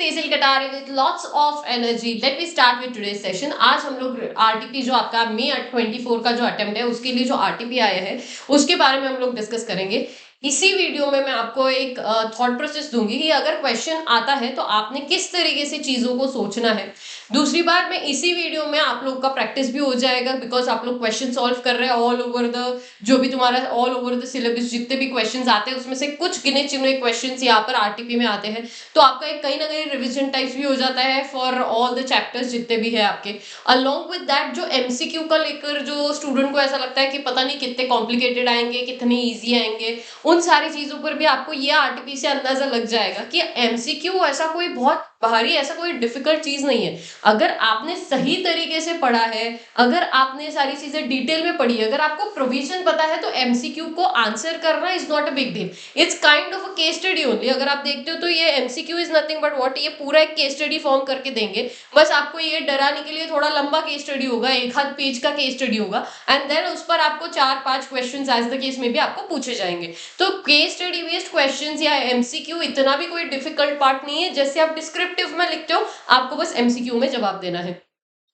तेजिल Katare with lots of energy. Let me start with today's session. आज हम लोग RTP जो आपका मई 24 का जो अटेम्प्ट है उसके लिए जो आरटीपी आया है उसके बारे में हम लोग डिस्कस करेंगे। इसी वीडियो में मैं आपको एक थॉट प्रोसेस दूंगी कि अगर क्वेश्चन आता है तो आपने किस तरीके से चीजों को सोचना है। दूसरी बात, मैं इसी वीडियो में आप लोग का प्रैक्टिस भी हो जाएगा बिकॉज आप लोग क्वेश्चन सॉल्व कर रहे हैं ऑल ओवर द जो भी तुम्हारा ऑल ओवर द सिलेबस जितने भी क्वेश्चंस आते हैं उसमें से कुछ गिने चुने क्वेश्चंस यहाँ पर आरटीपी में आते हैं। तो आपका एक कहीं ना कहीं रिविजन टाइप्स भी हो जाता है फॉर ऑल द चैप्टर्स जितने भी है आपके। अलोंग विद दैट जो एमसीक्यू का लेकर जो स्टूडेंट को ऐसा लगता है कि पता नहीं कितने कॉम्प्लिकेटेड आएंगे कितने ईजी आएंगे, उन सारी चीजों पर भी आपको ये आरटीपी से अंदाजा लग जाएगा कि एमसीक्यू ऐसा कोई बहुत भारी ऐसा कोई डिफिकल्ट चीज नहीं है। अगर आपने सही तरीके से पढ़ा है, अगर आपने सारी चीजें डिटेल में पढ़ी है, अगर आपको प्रोविजन पता है तो एमसीक्यू को आंसर करना is not a big deal. It's kind of a case study only. अगर आप देखते हो तो ये MCQ is nothing but what, ये पूरा एक केस स्टडी फॉर्म करके देंगे। बस आपको ये डराने के लिए थोड़ा लंबा केस स्टडी होगा, एक आध पेज का केस स्टडी होगा एंड देन उस पर आपको 4-5 क्वेश्चंस एज द केस में भी आपको पूछे जाएंगे। तो केस स्टडी बेस्ड क्वेश्चंस या एमसीक्यू इतना भी कोई डिफिकल्ट पार्ट नहीं है। जैसे आप डिस्क्रिप्टिव में लिखते हो आपको बस एमसीक्यू में जवाब देना है।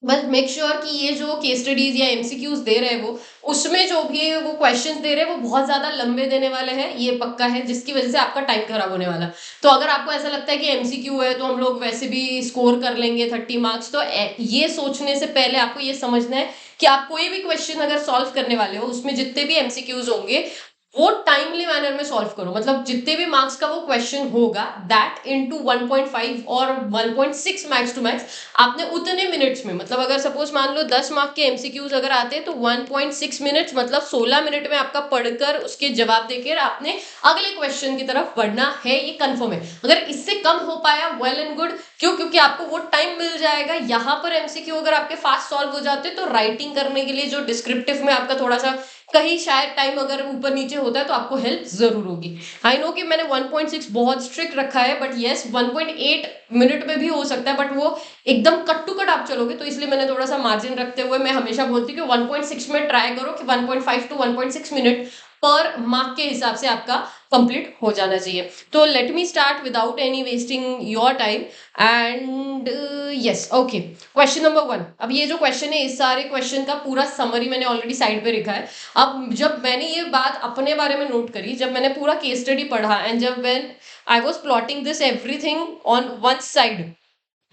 बस मेक श्योर कि ये जो केस स्टडीज या एमसीक्यूज दे रहे हैं वो उसमें जो भी वो क्वेश्चंस दे रहे हैं वो बहुत ज्यादा लंबे देने वाले हैं, ये पक्का है, जिसकी वजह से आपका टाइम खराब होने वाला। तो अगर आपको ऐसा लगता है कि एमसीक्यू है तो हम लोग वैसे भी स्कोर कर लेंगे 30 मार्क्स, तो ये सोचने से पहले आपको ये समझना है कि आप कोई भी क्वेश्चन अगर सॉल्व करने वाले हो उसमें जितने भी एमसीक्यूज होंगे वो टाइमली मैनर में सॉल्व करो। मतलब जितने भी मार्क्स का वो क्वेश्चन होगा दैट इनटू 1.5 और 1.6 मैक्स टू मैक्स आपने उतने मिनट्स में, मतलब अगर सपोज मान लो 10 मार्क के एमसीक्यूज अगर आते हैं तो 1.6 मिनट्स मतलब 16 मिनट में आपका पढ़कर उसके जवाब देकर आपने अगले क्वेश्चन की तरफ बढ़ना है, ये कंफर्म है। अगर इससे कम हो पाया वेल एंड गुड, क्यों? क्योंकि आपको वो टाइम मिल जाएगा। यहाँ पर एमसीक्यू अगर आपके फास्ट सॉल्व हो जाते तो राइटिंग करने के लिए जो डिस्क्रिप्टिव में आपका थोड़ा सा कहीं शायद टाइम अगर ऊपर नीचे होता है तो आपको हेल्प जरूर होगी। आई नो कि मैंने 1.6 बहुत स्ट्रिक्ट रखा है बट यस 1.8 मिनट में भी हो सकता है, बट वो एकदम कट टू कट आप चलोगे तो इसलिए मैंने थोड़ा सा मार्जिन रखते हुए मैं हमेशा बोलती हूँ कि 1.6 में ट्राई करो कि 1.5 टू 1.6 मिनट पर मार्क के हिसाब से आपका कंप्लीट हो जाना चाहिए। तो late me start without any wasting your time and yes okay, question number 1। अब ये जो क्वेश्चन है इस सारे क्वेश्चन का पूरा समरी मैंने ऑलरेडी साइड पे लिखा है। अब जब मैंने ये बात अपने बारे में नोट करी, जब मैंने पूरा केस स्टडी पढ़ा एंड जब when I was plotting this everything on one side,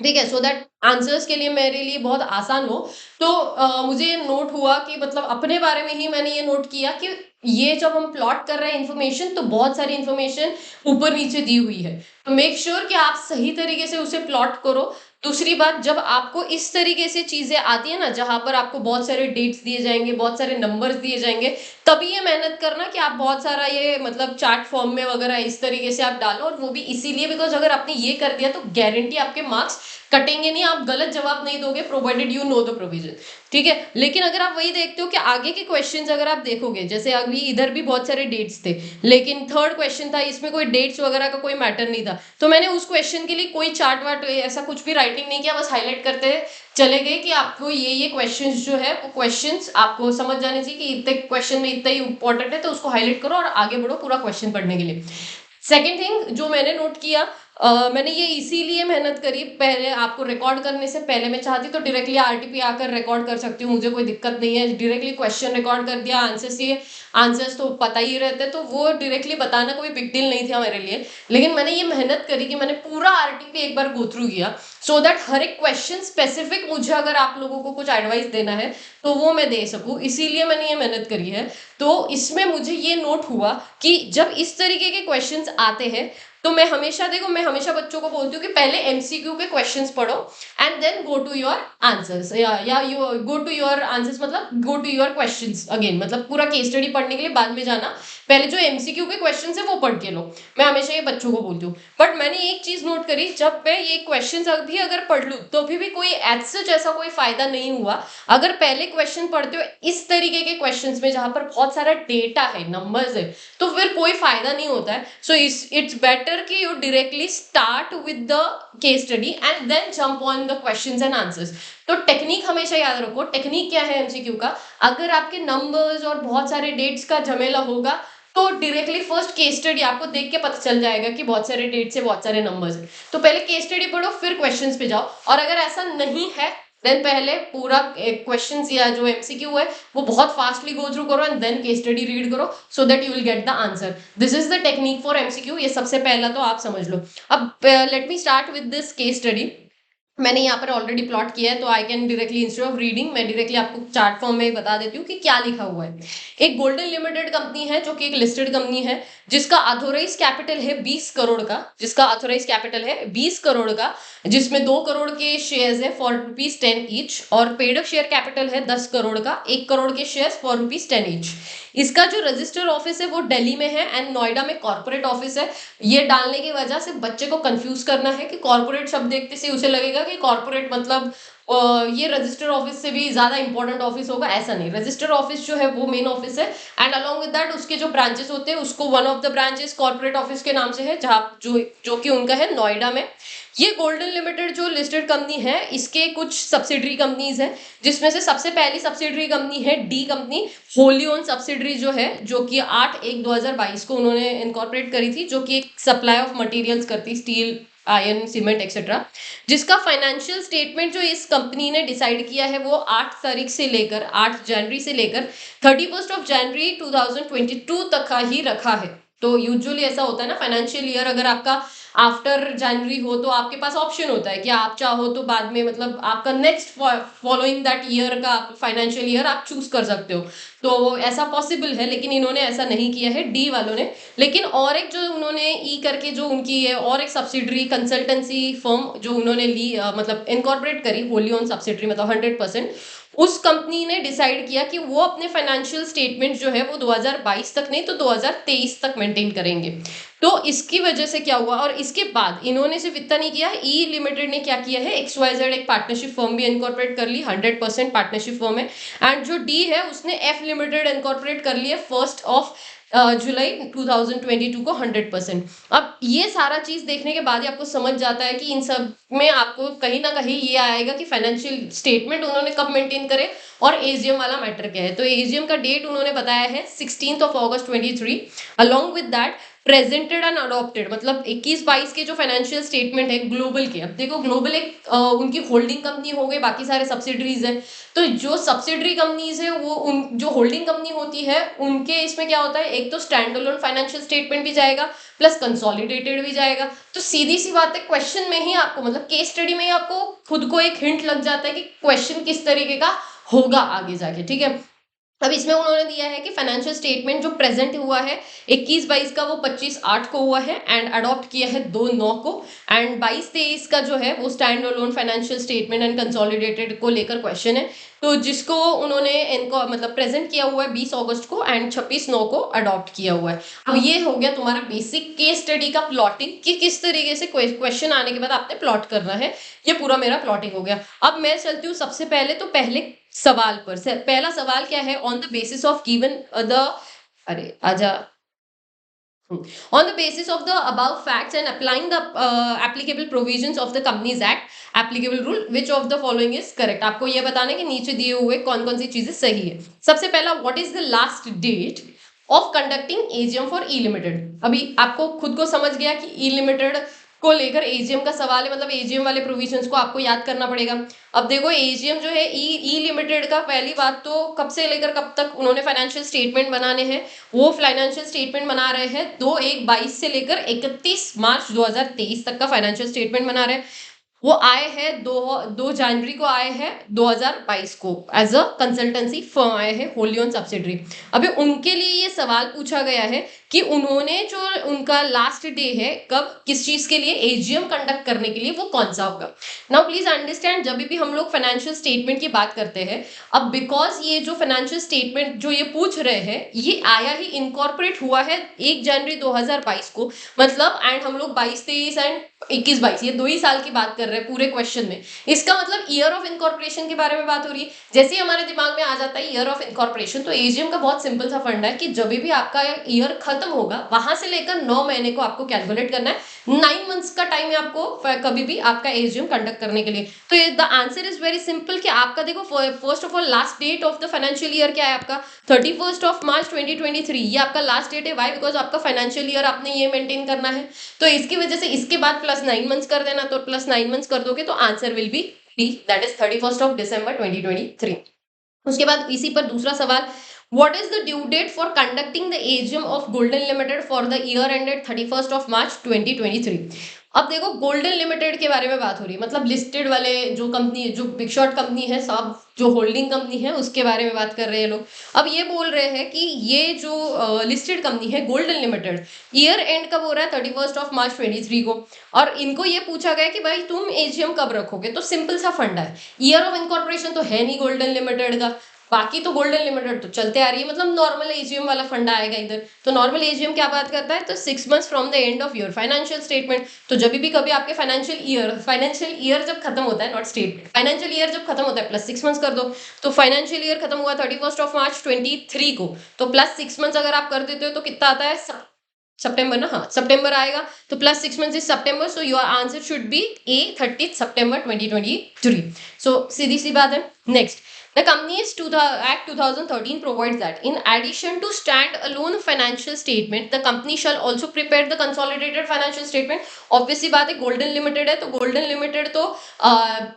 ठीक है, सो दैट आंसर्स के लिए मेरे लिए बहुत आसान हो, तो मुझे ये नोट हुआ कि मतलब अपने बारे में ही मैंने ये नोट किया कि ये जब हम प्लॉट कर रहे हैं इन्फॉर्मेशन तो बहुत सारी इन्फॉर्मेशन ऊपर नीचे दी हुई है, तो मेक श्योर कि आप सही तरीके से उसे प्लॉट करो। दूसरी बात, जब आपको इस तरीके से चीजें आती है ना जहां पर आपको बहुत सारे डेट्स दिए जाएंगे, बहुत सारे नंबर्स दिए जाएंगे, तभी ये मेहनत करना कि आप बहुत सारा ये मतलब चार्ट फॉर्म में वगैरह इस तरीके से आप डालो। और वो भी इसीलिए बिकॉज अगर आपने ये कर दिया तो गारंटी आपके मार्क्स कटेंगे नहीं, आप गलत जवाब नहीं दोगे provided you know the provision, ठीक है। लेकिन अगर आप वही देखते हो कि आगे के क्वेश्चंस अगर आप देखोगे, जैसे अभी इधर भी बहुत सारे डेट्स थे लेकिन थर्ड क्वेश्चन था इसमें कोई डेट्स वगैरह का कोई मैटर नहीं था, तो मैंने उस क्वेश्चन के लिए कोई चार्ट वार्ट ऐसा कुछ भी राइटिंग नहीं किया, बस हाईलाइट करते चले गए कि आपको ये क्वेश्चंस जो है वो क्वेश्चंस आपको समझ जाने चाहिए कि इतने क्वेश्चन में इतना ही इंपॉर्टेंट है, तो उसको हाईलाइट करो और आगे बढ़ो पूरा क्वेश्चन पढ़ने के लिए। सेकेंड थिंग जो मैंने नोट किया, मैंने ये इसीलिए मेहनत करी, पहले आपको रिकॉर्ड करने से पहले मैं चाहती तो डायरेक्टली आरटीपी आकर रिकॉर्ड कर सकती हूँ, मुझे कोई दिक्कत नहीं है, डायरेक्टली क्वेश्चन रिकॉर्ड कर दिया, आंसर्स तो पता ही रहते, तो वो डायरेक्टली बताना कोई बिग डील नहीं था मेरे लिए। लेकिन मैंने ये मेहनत करी कि मैंने पूरा आरटीपी एक बार गो थ्रू किया सो दैट हर एक क्वेश्चन स्पेसिफिक मुझे अगर आप लोगों को कुछ एडवाइस देना है तो वो मैं दे सकूं, इसीलिए मैंने ये मेहनत करी है। तो इसमें मुझे ये नोट हुआ कि जब इस तरीके के क्वेश्चंस आते हैं तो मैं हमेशा देखो, मैं हमेशा बच्चों को बोलती हूँ कि पहले एमसीक्यू के क्वेश्चंस पढ़ो and then go to your answers, या you go to your answers मतलब go to your questions again, मतलब पूरा केस स्टडी पढ़ने के लिए बाद में जाना, पहले जो एमसीक्यू के क्वेश्चंस है वो पढ़ के लो। मैं हमेशा ये बच्चों को बोलती हूँ। बट मैंने एक चीज नोट करी, जब मैं ये क्वेश्चंस अभी अगर पढ़ लूँ तो भी कोई एज सच ऐसा कोई फायदा नहीं हुआ अगर पहले क्वेश्चन पढ़ते हो इस तरीके के क्वेश्चंस में जहां पर बहुत सारा डेटा है, नंबर्स है, तो फिर कोई फायदा नहीं होता है। सो इट्स बेटर कि you directly start with the case study and then jump on the questions and answers. तो टेक्निक हमेशा याद रखो। टेक्निक क्या है एमसीक्यू का, अगर आपके नंबर्स और बहुत सारे डेट्स का झमेला होगा तो डायरेक्टली फर्स्ट केस स्टडी आपको देख के पता चल जाएगा कि बहुत सारे डेट्स है, बहुत सारे नंबर्स है। तो पहले केस स्टडी पढ़ो, फिर क्वेश्चंस पे जाओ। और अगर ऐसा नहीं है देन पहले पूरा क्वेश्चंस या जो एमसीक्यू है वो बहुत फास्टली गो थ्रू करो and then case study read करो, so that you will get the answer. This is the technique for MCQ. ये सबसे पहला तो आप समझ लो। अब let me start with this case study. मैंने यहाँ पर ऑलरेडी प्लॉट किया है, तो I can directly instead of reading मैं डायरेक्टली आपको चार्ट फॉर्म में बता देती हूँ कि क्या लिखा हुआ है। एक गोल्डन लिमिटेड कंपनी है जो कि एक लिस्टेड कंपनी है, जिसका ऑथोराइज कैपिटल है 20 करोड़ का, जिसका ऑथोराइज कैपिटल है 20 करोड़ का, जिसमें 2 करोड़ के शेयर्स है फॉर ₹10 ईच, और पेड अप शेयर कैपिटल है 10 करोड़ का, 1 करोड़ के शेयर्स फॉर ₹10 ईच। इसका जो रजिस्टर ऑफिस है वो दिल्ली में है एंड नोएडा में कॉर्पोरेट ऑफिस है। ये डालने की वजह से बच्चे को कंफ्यूज करना है कि कॉर्पोरेट शब्द देखते से उसे लगेगा कि कॉर्पोरेट मतलब ये रजिस्टर ऑफिस से भी ज्यादा इंपॉर्टेंट ऑफिस होगा, ऐसा नहीं। रजिस्टर ऑफिस जो है वो मेन ऑफिस है एंड अलोंग विद दैट उसके जो ब्रांचेस होते हैं उसको one of the branches corporate office के नाम से है, जहाँ जो कि उनका है नोएडा में। ये गोल्डन लिमिटेड जो लिस्टेड कंपनी है इसके कुछ सब्सिडरी कंपनीज है, जिसमें से सबसे पहली सब्सिडरी कंपनी है D company, Holi own subsidiary जो है, जो कि 8/1/2022 को उन्होंने इनकॉर्पोरेट करी थी, जो कि एक सप्लाई ऑफ मटेरियल्स करती, स्टील, आयरन, सीमेंट एक्सेट्रा। जिसका फाइनेंशियल स्टेटमेंट जो इस कंपनी ने डिसाइड किया है वो 8 तारीख से लेकर 8 जनवरी से लेकर 31 जनवरी 2022 तक का ही रखा है। तो यूजुअली ऐसा होता है ना, फाइनेंशियल ईयर अगर आपका आफ्टर जनवरी हो तो आपके पास ऑप्शन होता है कि आप चाहो तो बाद में मतलब आपका नेक्स्ट फॉलोइंग दैट ईयर का फाइनेंशियल ईयर आप चूज कर सकते हो, तो ऐसा पॉसिबल है। लेकिन इन्होंने ऐसा नहीं किया है डी वालों ने। लेकिन और एक जो उन्होंने ई करके जो उनकी है और एक सब्सिडरी कंसल्टेंसी फर्म जो उन्होंने ली मतलब इनकॉर्पोरेट करी, होली ओन सब्सिडरी मतलब 100%, उस कंपनी ने डिसाइड किया कि वो अपने फाइनेंशियल स्टेटमेंट जो है वो 2022 तक नहीं तो 2023 तक मेंटेन करेंगे। तो इसकी वजह से क्या हुआ, और इसके बाद इन्होंने सिर्फ इतना नहीं किया, ई लिमिटेड ने क्या किया है, XYZ एक पार्टनरशिप फर्म भी इनकॉर्पोरेट कर ली, 100% पार्टनरशिप फर्म है। एंड जो डी है उसने एफ लिमिटेड इनकॉर्पोरेट कर लिया 1 जुलाई 2022 को 100%। अब ये सारा चीज देखने के बाद ही आपको समझ जाता है कि इन सब में आपको कहीं ना कहीं ये आएगा कि फाइनेंशियल स्टेटमेंट उन्होंने कब मेंटेन करे और एजीएम वाला मैटर क्या है। तो एजीएम का डेट उन्होंने बताया है 16 अगस्त 2023। Along with that presented and adopted, मतलब 21-22 के जो फाइनेंशियल स्टेटमेंट है ग्लोबल के, अब देखो ग्लोबल एक उनकी होल्डिंग कंपनी हो गई, बाकी सारे सब्सिडरीज है। तो जो सब्सिडरी कंपनीज है वो उन जो होल्डिंग कंपनी होती है उनके इसमें क्या होता है, एक तो स्टैंड अलोन फाइनेंशियल स्टेटमेंट भी जाएगा प्लस कंसोलिडेटेड भी जाएगा। तो सीधी सी बात है, क्वेश्चन में ही आपको मतलब केस स्टडी में ही आपको खुद को एक हिंट लग जाता है कि क्वेश्चन किस तरीके का होगा आगे जाके, ठीक है। अब इसमें उन्होंने दिया है कि फाइनेंशियल स्टेटमेंट जो प्रेजेंट हुआ है 21-22 का वो 25/8 को हुआ है एंड अडॉप्ट किया है 2/9 को, एंड 22-23 का जो है वो stand alone financial statement and consolidated को लेकर क्वेश्चन है। तो जिसको उन्होंने इनको मतलब प्रेजेंट किया हुआ है 20 अगस्त को एंड 26/9 को अडॉप्ट किया हुआ है। अब ये हो गया तुम्हारा बेसिक केस स्टडी का प्लॉटिंग कि किस तरीके से क्वेश्चन आने के बाद आपने प्लॉट करना है। ये पूरा मेरा प्लॉटिंग हो गया। अब मैं चलती हूँ सबसे पहले तो पहले सवाल पर। पहला सवाल क्या है, on the basis of given the अरे आजा on the basis of the above facts and applying the applicable provisions of the Companies Act, applicable rule, which of the following is correct। आपको ये बताना है कि नीचे दिए हुए कौन कौन सी चीजें सही है। सबसे पहला, what is the last date of conducting AGM for E Limited। अभी आपको खुद को समझ गया कि E Limited को लेकर एजीएम का सवाल है, मतलब एजीएम वाले प्रोविजंस को आपको याद करना पड़ेगा। अब देखो एजीएम जो है ई लिमिटेड का, पहली बात तो कब से लेकर कब तक उन्होंने फाइनेंशियल स्टेटमेंट बनाने हैं, वो फाइनेंशियल स्टेटमेंट बना रहे हैं 2/1/22 से लेकर 31 मार्च 2023 तक का फाइनेंशियल स्टेटमेंट बना रहे हैं। वो आए हैं 2 जनवरी को आए हैं 2022 को एज अ कंसल्टेंसी फर्म आए हैं होली ओन सब्सिडरी। अभी उनके लिए ये सवाल पूछा गया है कि उन्होंने जो उनका लास्ट डे है कब किस चीज के लिए एजीएम कंडक्ट करने के लिए वो कौन सा होगा। नाउ प्लीज अंडरस्टैंड, जब भी हम लोग फाइनेंशियल स्टेटमेंट की बात करते हैं, अब बिकॉज ये जो फाइनेंशियल स्टेटमेंट जो ये पूछ रहे हैं ये आया ही इनकॉर्पोरेट हुआ है 1 जनवरी 2022 को, मतलब एंड हम लोग 22-23 एंड 21-22 ये 2 ही साल की बात कर रहे हैं। रहे हैं पूरे क्वेश्चन में, इसका मतलब ईयर ऑफ इनकॉर्पोरेशन के बारे में बात हो रही है। जैसे ही हमारे दिमाग में आ जाता है ईयर ऑफ इनकॉर्पोरेशन, तो एजीएम का बहुत सिंपल सा फंडा है कि जब भी आपका ईयर खत्म होगा वहां से लेकर 9 महीने को आपको कैलकुलेट करना है। 9 मंथ्स का टाइम है आपको कभी भी आपका एजीएम कंडक्ट करने के लिए। तो the answer is very simple कि आपका देखो first of all last date of the financial year क्या है आपका 31 ऑफ मार्च 2023, ये आपका लास्ट डेट है। वाई? बिकॉज आपका फाइनेंशियल ईयर आपने ये मेंटेन करना है, तो इसकी वजह से इसके बाद प्लस 9 मंथ्स कर देना, तो प्लस 9 मंथ्स कर दोगे तो answer will B D, that is 31 of December 2023। उसके बाद इसी पर दूसरा सवाल, what is the due date for conducting the AGM of Golden Limited for the year ended 31st of March 2023? अब देखो गोल्डन लिमिटेड के बारे में बात हो रही है, मतलब लिस्टेड वाले जो कंपनी, जो बिग शॉट कंपनी है, सब जो होल्डिंग कंपनी है उसके बारे में बात कर रहे हैं लोग। अब ये बोल रहे हैं कि ये जो लिस्टेड कंपनी है गोल्डन लिमिटेड, ईयर एंड कब हो रहा है 31 ऑफ मार्च 23 को, और इनको ये पूछा गया कि भाई तुम एजीएम कब रखोगे। तो सिंपल सा फंडा है, ईयर ऑफ इनकॉर्पोरेशन तो है नहीं गोल्डन लिमिटेड का, बाकी तो गोल्डन लिमिटेड तो चलते आ रही है, मतलब नॉर्मल एजीएम वाला फंडा आएगा इधर। तो नॉर्मल एजीएम क्या बात करता है, तो 6 months from the end of your financial statement. तो जब भी कभी आपके फाइनेंशियल ईयर जब खत्म होता है, नॉट स्टेटमेंट, फाइनेंशियल ईयर जब खत्म होता है प्लस 6 मंथ्स कर दो। तो फाइनेंशियल ईयर खत्म हुआ 31 ऑफ मार्च 23 को, तो प्लस 6 मंथ्स अगर आप कर देते हो तो कितना आता है, सितंबर ना, हाँ सितंबर आएगा। तो प्लस 6 मंथ्स इज सितंबर, so your answer should be a 30 सितंबर 2023। सो सीधी सी बात है। Next, the company's Act 2013 provides that in addition to stand-alone financial statement, the company shall also prepare the consolidated financial statement। Obviously बात है, golden limited है तो golden limited तो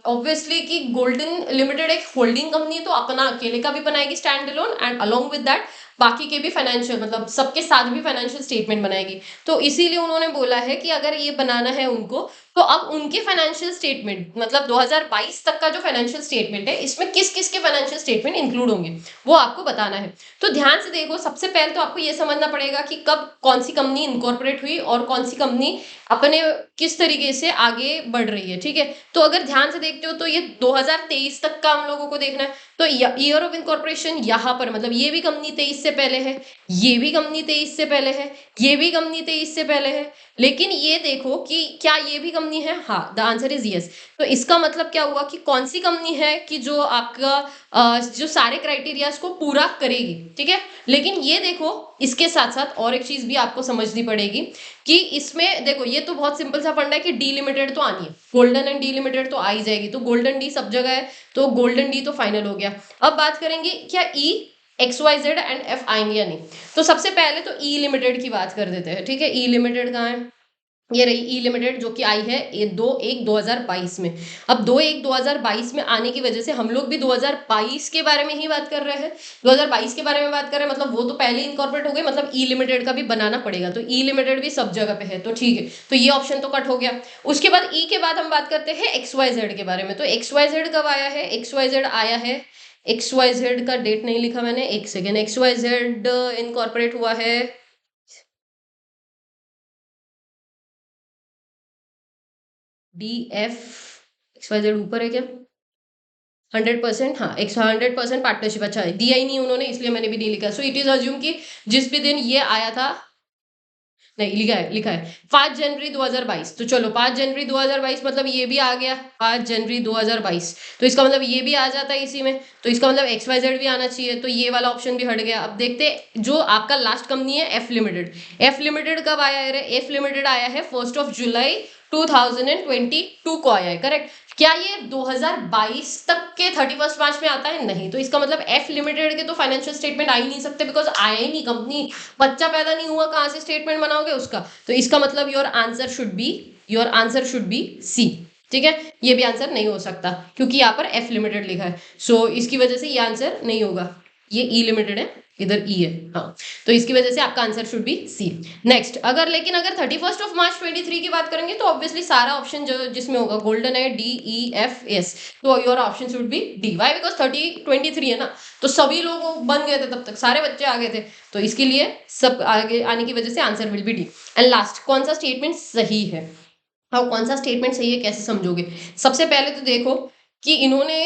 ऑब्वियसली कि गोल्डन लिमिटेड एक होल्डिंग कंपनी है, तो अपना अकेले का भी बनाएगी stand alone, and along with that बाकी के भी फाइनेंशियल, मतलब सबके साथ भी फाइनेंशियल स्टेटमेंट बनाएगी। तो इसीलिए उन्होंने बोला है कि अगर ये बनाना है उनको, तो अब उनके फाइनेंशियल स्टेटमेंट, मतलब 2022 तक का जो फाइनेंशियल स्टेटमेंट है, इसमें किस किस के फाइनेंशियल स्टेटमेंट इंक्लूड होंगे वो आपको बताना है। तो ध्यान से देखो, सबसे पहले तो आपको ये समझना पड़ेगा कि कब कौन सी कंपनी इनकॉर्पोरेट हुई और कौन सी कंपनी अपने किस तरीके से आगे बढ़ रही है, ठीक है। तो अगर ध्यान से देखते हो तो ये 2023 तक का हम लोगों को देखना है। तो ईयर ऑफ इनकॉर्पोरेशन यहाँ पर, मतलब ये भी कंपनी 23 से पहले है, ये भी कंपनी 23 से पहले है, ये भी कंपनी 23 से पहले है, लेकिन ये देखो कि क्या ये भी कंपनी है, हाँ द आंसर इज यस। तो इसका मतलब क्या हुआ कि कौन सी कंपनी है कि जो आपका जो सारे क्राइटेरियाज को पूरा करेगी, ठीक है। लेकिन ये देखो, इसके साथ साथ और एक चीज भी आपको समझनी पड़ेगी कि इसमें देखो, ये तो बहुत सिंपल सा फंडा है कि डी लिमिटेड तो आनी है, गोल्डन एंड डी लिमिटेड तो आ ही जाएगी, तो गोल्डन डी सब जगह है, तो गोल्डन डी तो फाइनल हो गया। अब बात करेंगे क्या ई XYZ एंड F आएंगे या नहीं। तो सबसे पहले तो ई लिमिटेड की बात कर देते हैं, ठीक है। ई लिमिटेड कहाँ है, ये रही ई लिमिटेड, जो कि आई है 2/1/2022 में। अब 2/1/2022 में आने की वजह से हम लोग भी 2022 के बारे में ही बात कर रहे हैं, 2022 के बारे में बात कर रहे हैं, मतलब वो तो पहले इनकॉर्पोरेट हो गए, मतलब ई लिमिटेड का भी बनाना पड़ेगा। तो ई लिमिटेड भी सब जगह पे है, तो ठीक है, तो ये ऑप्शन तो कट हो गया। उसके बाद ई के बाद हम बात करते हैं XYZ के बारे में। तो XYZ कब आया है, XYZ आया है, XYZ का डेट नहीं लिखा मैंने, एक सेकेंड। XYZ इनकॉर्पोरेट हुआ है DF, XYZ ऊपर है क्या, 100%, हाँ 100% पार्टनरशिप, अच्छा है, दिया ही नहीं उन्होंने इसलिए मैंने भी नहीं लिखा। सो इट इज अज्यूम कि जिस भी दिन ये आया था, नहीं लिखा है 5 जनवरी 2022। तो चलो 5 जनवरी 2022 मतलब ये भी आ गया 5 जनवरी 2022, तो इसका मतलब ये भी आ जाता है इसी में, तो इसका मतलब XYZ भी आना चाहिए, तो ये वाला ऑप्शन भी हट गया। अब देखते जो आपका लास्ट कंपनी है F लिमिटेड। F लिमिटेड कब आया है, F लिमिटेड आया है 1 जुलाई 2022 को आया है, करेक्ट। क्या ये 2022 तक के 31 मार्च में आता है, नहीं। तो इसका मतलब F लिमिटेड के तो फाइनेंशियल स्टेटमेंट आ ही नहीं सकते, बिकॉज आया ही नहीं, कंपनी बच्चा पैदा नहीं हुआ, कहाँ से स्टेटमेंट बनाओगे उसका। तो इसका मतलब your answer should be C, ठीक है। ये भी आंसर नहीं हो सकता क्योंकि यहाँ पर F लिमिटेड लिखा है, सो इसकी वजह से ये आंसर नहीं होगा। ये E लिमिटेड है, इधर E है, हाँ, तो इसकी वजह से आपका answer should be C. Next, अगर 31 ऑफ मार्च 23 की बात करेंगे तो ऑब्वियसली सारा ऑप्शन जो जिसमें होगा गोल्डन है DEFS, तो your option should be D. Why? Because 23 है ना, तो सभी लोग बन गए थे, तब तक सारे बच्चे आ गए थे, तो इसके लिए सब आगे आने की वजह से answer will B D. And last, कौन सा स्टेटमेंट सही है, हाँ कौन सा स्टेटमेंट सही है कैसे समझोगे। सबसे पहले तो देखो कि इन्होंने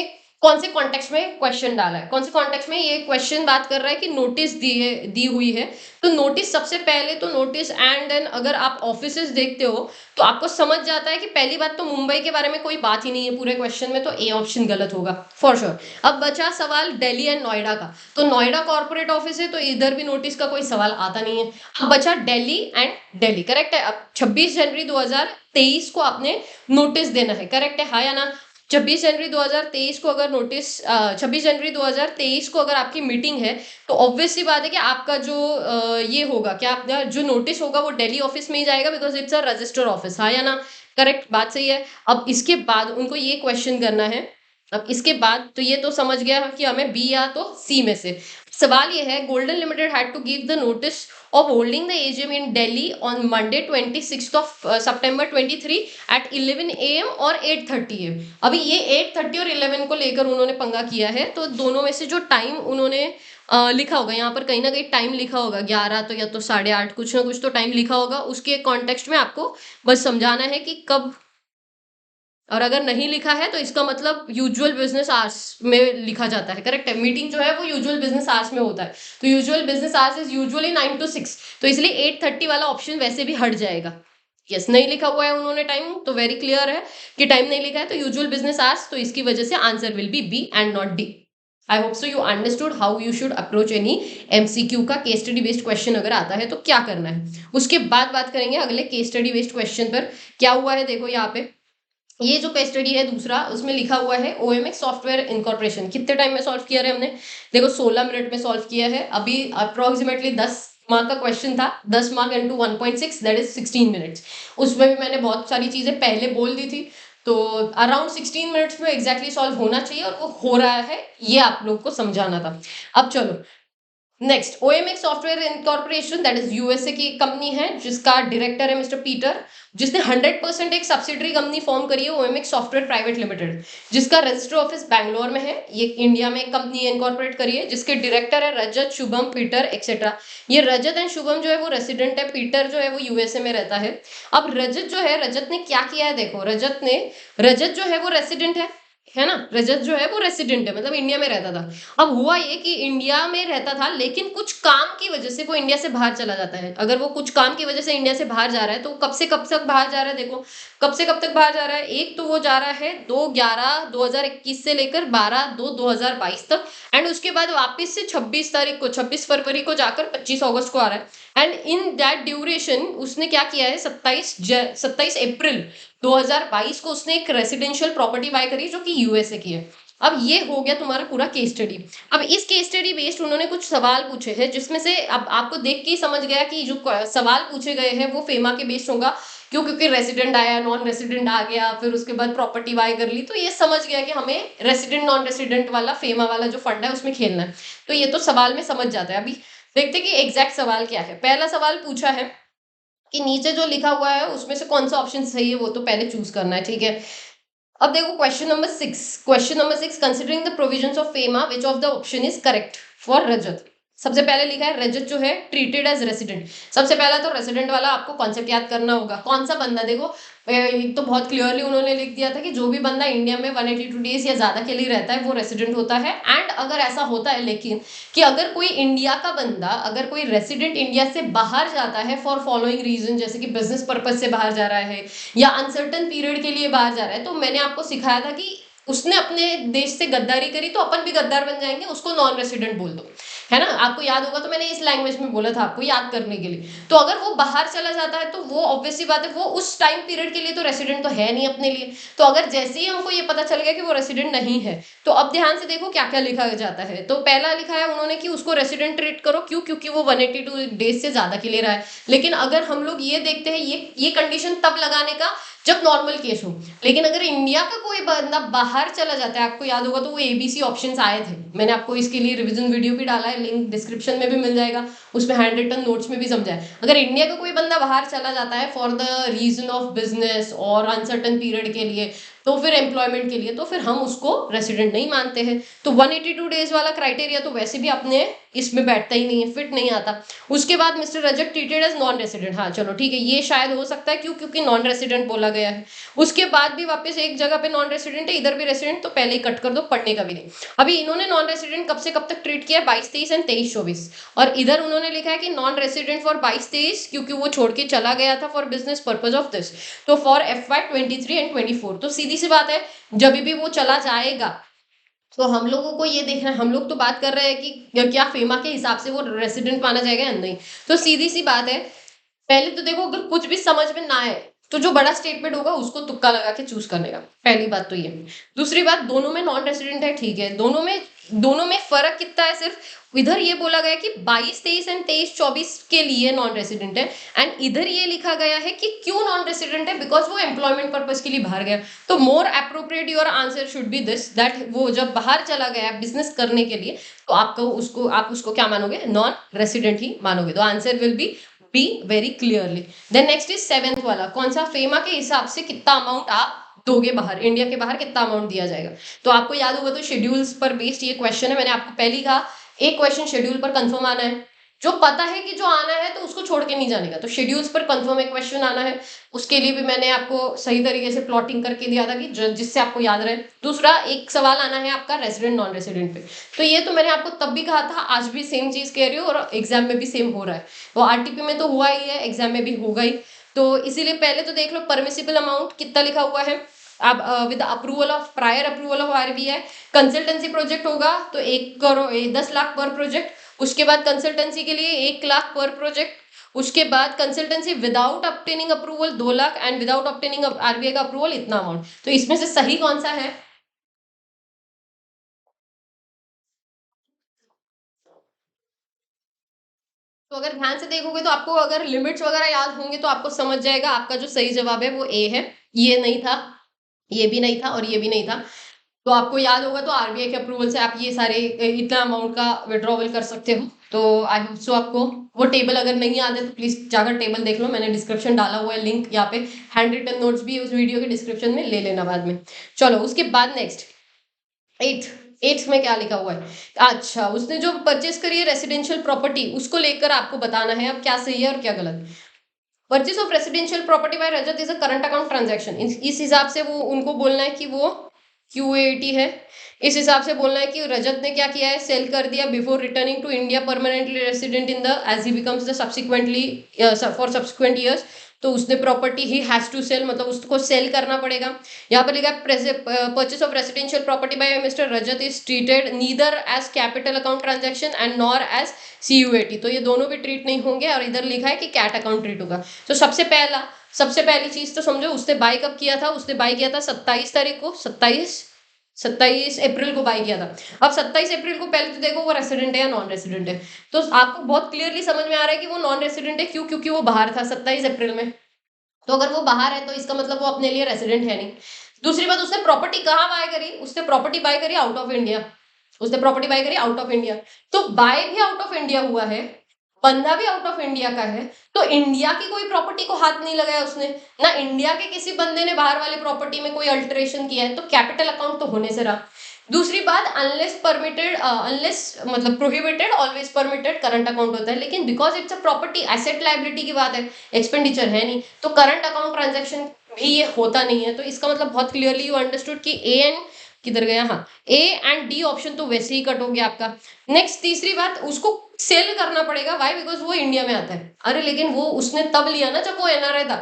कौन से कॉन्टेक्स्ट में क्वेश्चन डाला है, कौन से कॉन्टेक्स्ट में ये क्वेश्चन बात कर रहा है कि नोटिस दी हुई है। तो नोटिस सबसे पहले तो नोटिस एंड देन अगर आप ऑफिसेज देखते हो तो आपको समझ जाता है कि पहली बात तो मुंबई के बारे में कोई बात ही नहीं है पूरे क्वेश्चन में, तो ए ऑप्शन गलत होगा फॉर श्योर। अब बचा सवाल दिल्ली एंड नोएडा का, तो नोएडा कॉर्पोरेट ऑफिस है तो इधर भी नोटिस का कोई सवाल आता नहीं है। अब बचा दिल्ली एंड दिल्ली, करेक्ट है। अब 26 जनवरी 2023 को आपने नोटिस देना है, करेक्ट है, हाँ या ना। 26 जनवरी 2023 को अगर नोटिस 26 जनवरी 2023 को अगर आपकी मीटिंग है तो ऑब्वियस सी बात है कि आपका जो ये होगा, क्या आपका जो नोटिस होगा वो दिल्ली ऑफिस में ही जाएगा, because it's a resistor office, हाँ या ना, करेक्ट, बात सही है। अब इसके बाद उनको ये क्वेश्चन करना है। अब इसके बाद तो ये तो समझ गया कि हमें बी या तो सी में से। सवाल ये है, golden limited had to give the notice of holding the AGM in Delhi on Monday 26th of September 23 at 11 AM और 8:30 AM। अभी ये 8:30 और 11 को लेकर उन्होंने पंगा किया है, तो दोनों में से जो टाइम उन्होंने लिखा होगा यहाँ पर कहीं ना कहीं टाइम लिखा होगा 11 तो या तो 8:30, कुछ ना कुछ तो टाइम लिखा होगा, उसके कॉन्टेक्स्ट में आपको बस समझाना है कि कब। और अगर नहीं लिखा है तो इसका मतलब यूजुअल बिजनेस आवर्स में लिखा जाता है, करेक्ट है। मीटिंग जो है वो यूजुअल बिजनेस आवर्स में होता है, तो usual business hours is usually 9 to 6, तो इसलिए 8:30 वाला ऑप्शन वैसे भी हट जाएगा। यस, नहीं लिखा हुआ है उन्होंने टाइम, तो वेरी क्लियर है कि टाइम नहीं लिखा है, तो यूजुअल बिजनेस आवर्स, तो इसकी वजह से answer will be B and not D. I hope so you understood how you should approach any MCQ का केस स्टडी बेस्ड क्वेश्चन अगर आता है तो क्या करना है। उसके बाद बात करेंगे अगले केस स्टडी बेस्ड क्वेश्चन पर। क्या हुआ है देखो यहाँ पे, ये जो केस स्टडी है दूसरा, उसमें लिखा हुआ है ओएमएक्स सॉफ्टवेयर इनकॉर्पोरेशन। कितने टाइम में सॉल्व किया है हमने, देखो 16 मिनट में सॉल्व किया है। अभी अप्रोक्सीमेटली 10 मार्क का क्वेश्चन था, 10 mark into 1.6 that is 16 minutes. उसमें भी मैंने बहुत सारी चीजें पहले बोल दी थी, तो अराउंड 16 मिनट्स में एग्जैक्टली सॉल्व होना चाहिए, और वो हो रहा है, ये आप लोग को समझाना था। अब चलो next, OMX software incorporation that is USA की कंपनी है, जिसका डायरेक्टर है मिस्टर पीटर, जिसने 100% एक सब्सिडरी कंपनी फॉर्म करी है ओएमएक्स सॉफ्टवेयर प्राइवेट लिमिटेड, जिसका रजिस्टर ऑफिस बैंगलोर में है। ये इंडिया में एक कंपनी इनकॉर्पोरेट करी है, जिसके डायरेक्टर है रजत, शुभम, पीटर एक्सेट्रा। ये रजत एंड शुभम जो है वो रेसिडेंट है, पीटर जो है वो यूएसए में रहता है। अब रजत जो है, रजत ने क्या किया है देखो, रजत जो है वो रेसिडेंट है ना, रजत जो है वो रेसिडेंट है, मतलब इंडिया में रहता था। अब हुआ ये कि इंडिया में रहता था, लेकिन कुछ काम की वजह से वो इंडिया से बाहर चला जाता है। अगर वो कुछ काम की वजह से इंडिया से बाहर जा रहा है तो कब से कब तक बाहर जा रहा है देखो, कब से कब तक बाहर जा रहा है। एक तो वो जा रहा है 2/11/2021 से लेकर 12/2/2022 तक, एंड उसके बाद वापस से 26 फरवरी को जाकर 25 अगस्त को आ रहा है। एंड इन दैट ड्यूरेशन उसने क्या किया है, 27 अप्रैल 2022 को उसने एक रेसिडेंशियल प्रॉपर्टी बाय करी जो कि यूएसए की है। अब ये हो गया तुम्हारा पूरा केस स्टडी। अब इस केस स्टडी बेस्ड उन्होंने कुछ सवाल पूछे हैं, जिसमें से अब आपको देख के ही समझ गया कि जो सवाल पूछे गए हैं वो फेमा के बेस्ड होगा, क्यों, क्योंकि रेसिडेंट आया, नॉन रेसिडेंट आ गया, फिर उसके बाद प्रॉपर्टी बाय कर ली, तो ये समझ गया कि हमें रेसिडेंट नॉन रेसिडेंट वाला फेमा वाला जो फंड है उसमें खेलना है। तो ये तो सवाल में समझ जाता है। अभी देखते कि एग्जैक्ट सवाल क्या है। पहला सवाल पूछा है कि नीचे जो लिखा हुआ है उसमें से कौन सा ऑप्शन सही है, वो तो पहले चूज करना है, ठीक है। अब देखो question number 6, considering the provisions of FEMA which of the option is correct for Rajat. सबसे पहले लिखा है रजत जो है ट्रीटेड एज रेसिडेंट। सबसे पहला तो रेसिडेंट वाला आपको कॉन्सेप्ट याद करना होगा, कौन सा बंदा, देखो एक तो बहुत क्लियरली उन्होंने लिख दिया था कि जो भी बंदा इंडिया में 182 डेज या ज्यादा के लिए रहता है वो रेसिडेंट होता है। एंड अगर ऐसा होता है, लेकिन कि अगर कोई इंडिया का बंदा, अगर कोई रेसिडेंट इंडिया से बाहर जाता है फॉर फॉलोइंग रीजन, जैसे कि बिजनेस पर्पज से बाहर जा रहा है या अनसर्टन पीरियड के लिए बाहर जा रहा है, तो मैंने आपको सिखाया था कि उसने अपने देश से गद्दारी करी तो अपन भी गद्दार बन जाएंगे, उसको नॉन रेसिडेंट बोल दो, है ना। आपको याद होगा, तो मैंने इस लैंग्वेज में बोला था आपको याद करने के लिए। तो अगर वो बाहर चला जाता है तो वो ऑब्वियसली बात है, वो उस टाइम पीरियड के लिए तो रेसिडेंट तो है नहीं अपने लिए। तो अगर जैसे ही हमको ये पता चल गया कि वो रेसिडेंट नहीं है, तो अब ध्यान से देखो क्या क्या लिखा जाता है। तो पहला लिखा है उन्होंने कि उसको रेसिडेंट ट्रीट करो, क्यों, क्योंकि वो 182 डेज से ज्यादा के लिए रहा है। लेकिन अगर हम लोग ये देखते हैं, ये कंडीशन तब लगाने का जब नॉर्मल केस हो। लेकिन अगर इंडिया का कोई बंदा बाहर चला जाता है, आपको याद होगा तो वो एबीसी ऑप्शंस आए थे, मैंने आपको इसके लिए रिवीजन वीडियो भी डाला है, लिंक डिस्क्रिप्शन में भी मिल जाएगा, उसमें हैंड रिटन नोट्स में भी समझा है। अगर इंडिया का कोई बंदा बाहर चला जाता है for the reason of business और अनसर्टन पीरियड के लिए, तो फिर एम्प्लॉयमेंट के लिए तो फिर हम उसको रेसिडेंट नहीं मानते हैं। तो 182 डेज वाला क्राइटेरिया तो वैसे भी अपने इसमें बैठता ही नहीं है, फिट नहीं आता। उसके बाद मिस्टर रजत ट्रीटेड एज नॉन रेसिडेंट, हाँ चलो ठीक है, ये शायद हो सकता है क्योंकि नॉन रेसिडेंट बोला गया है। उसके बाद भी वापस एक जगह पे नॉन रेसिडेंट है, इधर भी रेसिडेंट, तो पहले ही कट कर दो, पढ़ने का भी नहीं। अभी इन्होंने नॉन रेसिडेंट कब से कब तक ट्रीट किया, 22-23 एंड 23-24, और इधर उन्होंने लिखा है कि नॉन रेसिडेंट फॉर 22-23 क्योंकि वो छोड़ के चला गया था for business purpose of this, तो फॉर FY 23 एंड 24। तो सीधी सी बात है, जब भी वो चला जाएगा तो हम लोगों को ये देखना है, हम लोग तो बात कर रहे हैं कि क्या फेमा के हिसाब से वो रेसिडेंट माना जाएगा या नहीं। तो सीधी सी बात है, पहले तो देखो अगर कुछ भी समझ में ना आए तो जो बड़ा स्टेटमेंट होगा उसको तुक्का लगा के चूज करने का, पहली बात तो ये। दूसरी बात, दोनों में नॉन रेसिडेंट है, ठीक है, दोनों में फर्क कितना है, सिर्फ इधर ये बोला गया कि 22-23 एंड 23-24 के लिए नॉन रेसिडेंट है, एंड इधर ये लिखा गया है कि क्यों नॉन रेसिडेंट है, बिकॉज वो एम्प्लॉयमेंट पर्पज के लिए बाहर गया। तो more appropriate your answer should B this, that वो जब बाहर चला गया बिजनेस करने के लिए तो आप उसको क्या मानोगे, नॉन रेसिडेंट ही मानोगे। तो answer will be very clearly. Then next is 7th वाला, कौन सा, फेमा के हिसाब से कितना अमाउंट आप दोगे बाहर, इंडिया के बाहर कितना अमाउंट दिया जाएगा। तो आपको याद होगा तो शेड्यूल्स पर बेस्ड ये क्वेश्चन है, मैंने आपको पहले ही कहा एक क्वेश्चन शेड्यूल पर कंफर्म आना है, जो पता है कि जो आना है तो उसको छोड़ के नहीं जाने का, तो शेड्यूल्स पर कंफर्म एक क्वेश्चन आना है। उसके लिए भी मैंने आपको सही तरीके से प्लॉटिंग करके दिया था कि जिससे आपको याद रहे। दूसरा एक सवाल आना है आपका रेसिडेंट नॉन रेसिडेंट पे, तो ये तो मैंने आपको तब भी कहा था, आज भी सेम चीज कह रही हूँ और एग्जाम में भी सेम हो रहा है। वो RTP में तो हुआ ही है, एग्जाम में भी होगा ही। तो इसीलिए पहले तो देख लो परमिसिबल अमाउंट कितना लिखा हुआ है। अब with approval of prior approval of RBI, consultancy project होगा तो 1 करोड़ 10 लाख पर प्रोजेक्ट। उसके बाद कंसल्टेंसी के लिए 1 लाख पर प्रोजेक्ट। उसके बाद consultancy without obtaining approval 2 lakh, and without obtaining RBI का अप्रूवल इतना अमाउंट। तो इसमें से सही कौन सा है? तो अगर ध्यान से देखोगे तो आपको अगर लिमिट्स वगैरह याद होंगे तो आपको समझ जाएगा, आपका जो सही जवाब है वो ए है। ये नहीं था, ये भी नहीं था, और ये भी नहीं था। तो आपको याद होगा तो RBI के अप्रूवल से आप ये सारे इतना अमाउंट का विड्रॉवल कर सकते हो। तो आई होप सो आपको वो टेबल अगर नहीं याद है तो प्लीज जाकर टेबल देख लो, मैंने डिस्क्रिप्शन डाला हुआ है लिंक यहाँ पे, हैंड रिटन नोट्स भी उस वीडियो के डिस्क्रिप्शन में ले लेना बाद में। चलो उसके बाद नेक्स्ट एट्थ, एट्थ में क्या लिखा हुआ है? अच्छा, उसने जो परचेस करी है रेसिडेंशियल प्रॉपर्टी, उसको लेकर आपको बताना है अब क्या सही है और क्या गलत। Purchase of residential property bye Rajat is a current account transaction, इस हिसाब से वो उनको बोलना है कि वो QA80 है। इस हिसाब से बोलना है कि रजत ने क्या किया है, सेल कर दिया before returning to India permanently resident in the as he becomes the subsequently for subsequent years. तो उसने property he has to sell, मतलब उसको सेल करना पड़ेगा। यहाँ पर लिखा है purchase of residential property by mister Rajat is treated neither as capital account transaction and nor as CUAT, तो ये दोनों भी ट्रीट नहीं होंगे, और इधर लिखा है कि कैट अकाउंट ट्रीट होगा। तो सबसे पहली चीज तो समझो, उसने बाय कब किया था, उसने बाय किया था 27 तारीख को, 27 अप्रैल को बाय किया था। अब 27 अप्रैल को पहले तो देखो वो रेसिडेंट है या नॉन रेसिडेंट है। तो आपको बहुत क्लियरली समझ में आ रहा है कि वो नॉन रेसिडेंट है, क्यों, क्योंकि वो बाहर था 27 अप्रैल में। तो अगर वो बाहर है तो इसका मतलब वो अपने लिए रेसिडेंट है नहीं। दूसरी बात, उसने प्रॉपर्टी कहाँ बाय करी, उसने प्रॉपर्टी बाय करी आउट ऑफ इंडिया, उसने प्रॉपर्टी बाय करी आउट ऑफ इंडिया। तो बाय भी आउट ऑफ इंडिया हुआ है, बंदा भी आउट ऑफ इंडिया का है, तो इंडिया की कोई प्रॉपर्टी को हाथ नहीं लगाया उसने, ना इंडिया के किसी बंदे ने बाहर वाली प्रॉपर्टी में कोई अल्टरेशन किया है, तो कैपिटल अकाउंट तो होने से रहा। दूसरी बात, अनलेस परमिटेड, अनलेस मतलब prohibited always permitted current account होता है, लेकिन because it's a property asset liability की बात है, एक्सपेंडिचर है नहीं, तो करंट अकाउंट ट्रांजैक्शन भी ये होता नहीं है। तो इसका मतलब बहुत क्लियरली यू अंडरस्टूड कि ए एंड किधर गया, हाँ A एंड D ऑप्शन तो वैसे ही कट हो गया आपका। नेक्स्ट तीसरी बात, उसको सेल करना पड़ेगा, वाई, बिकॉज वो इंडिया में आता है। अरे लेकिन वो उसने तब लिया ना जब वो NRI था,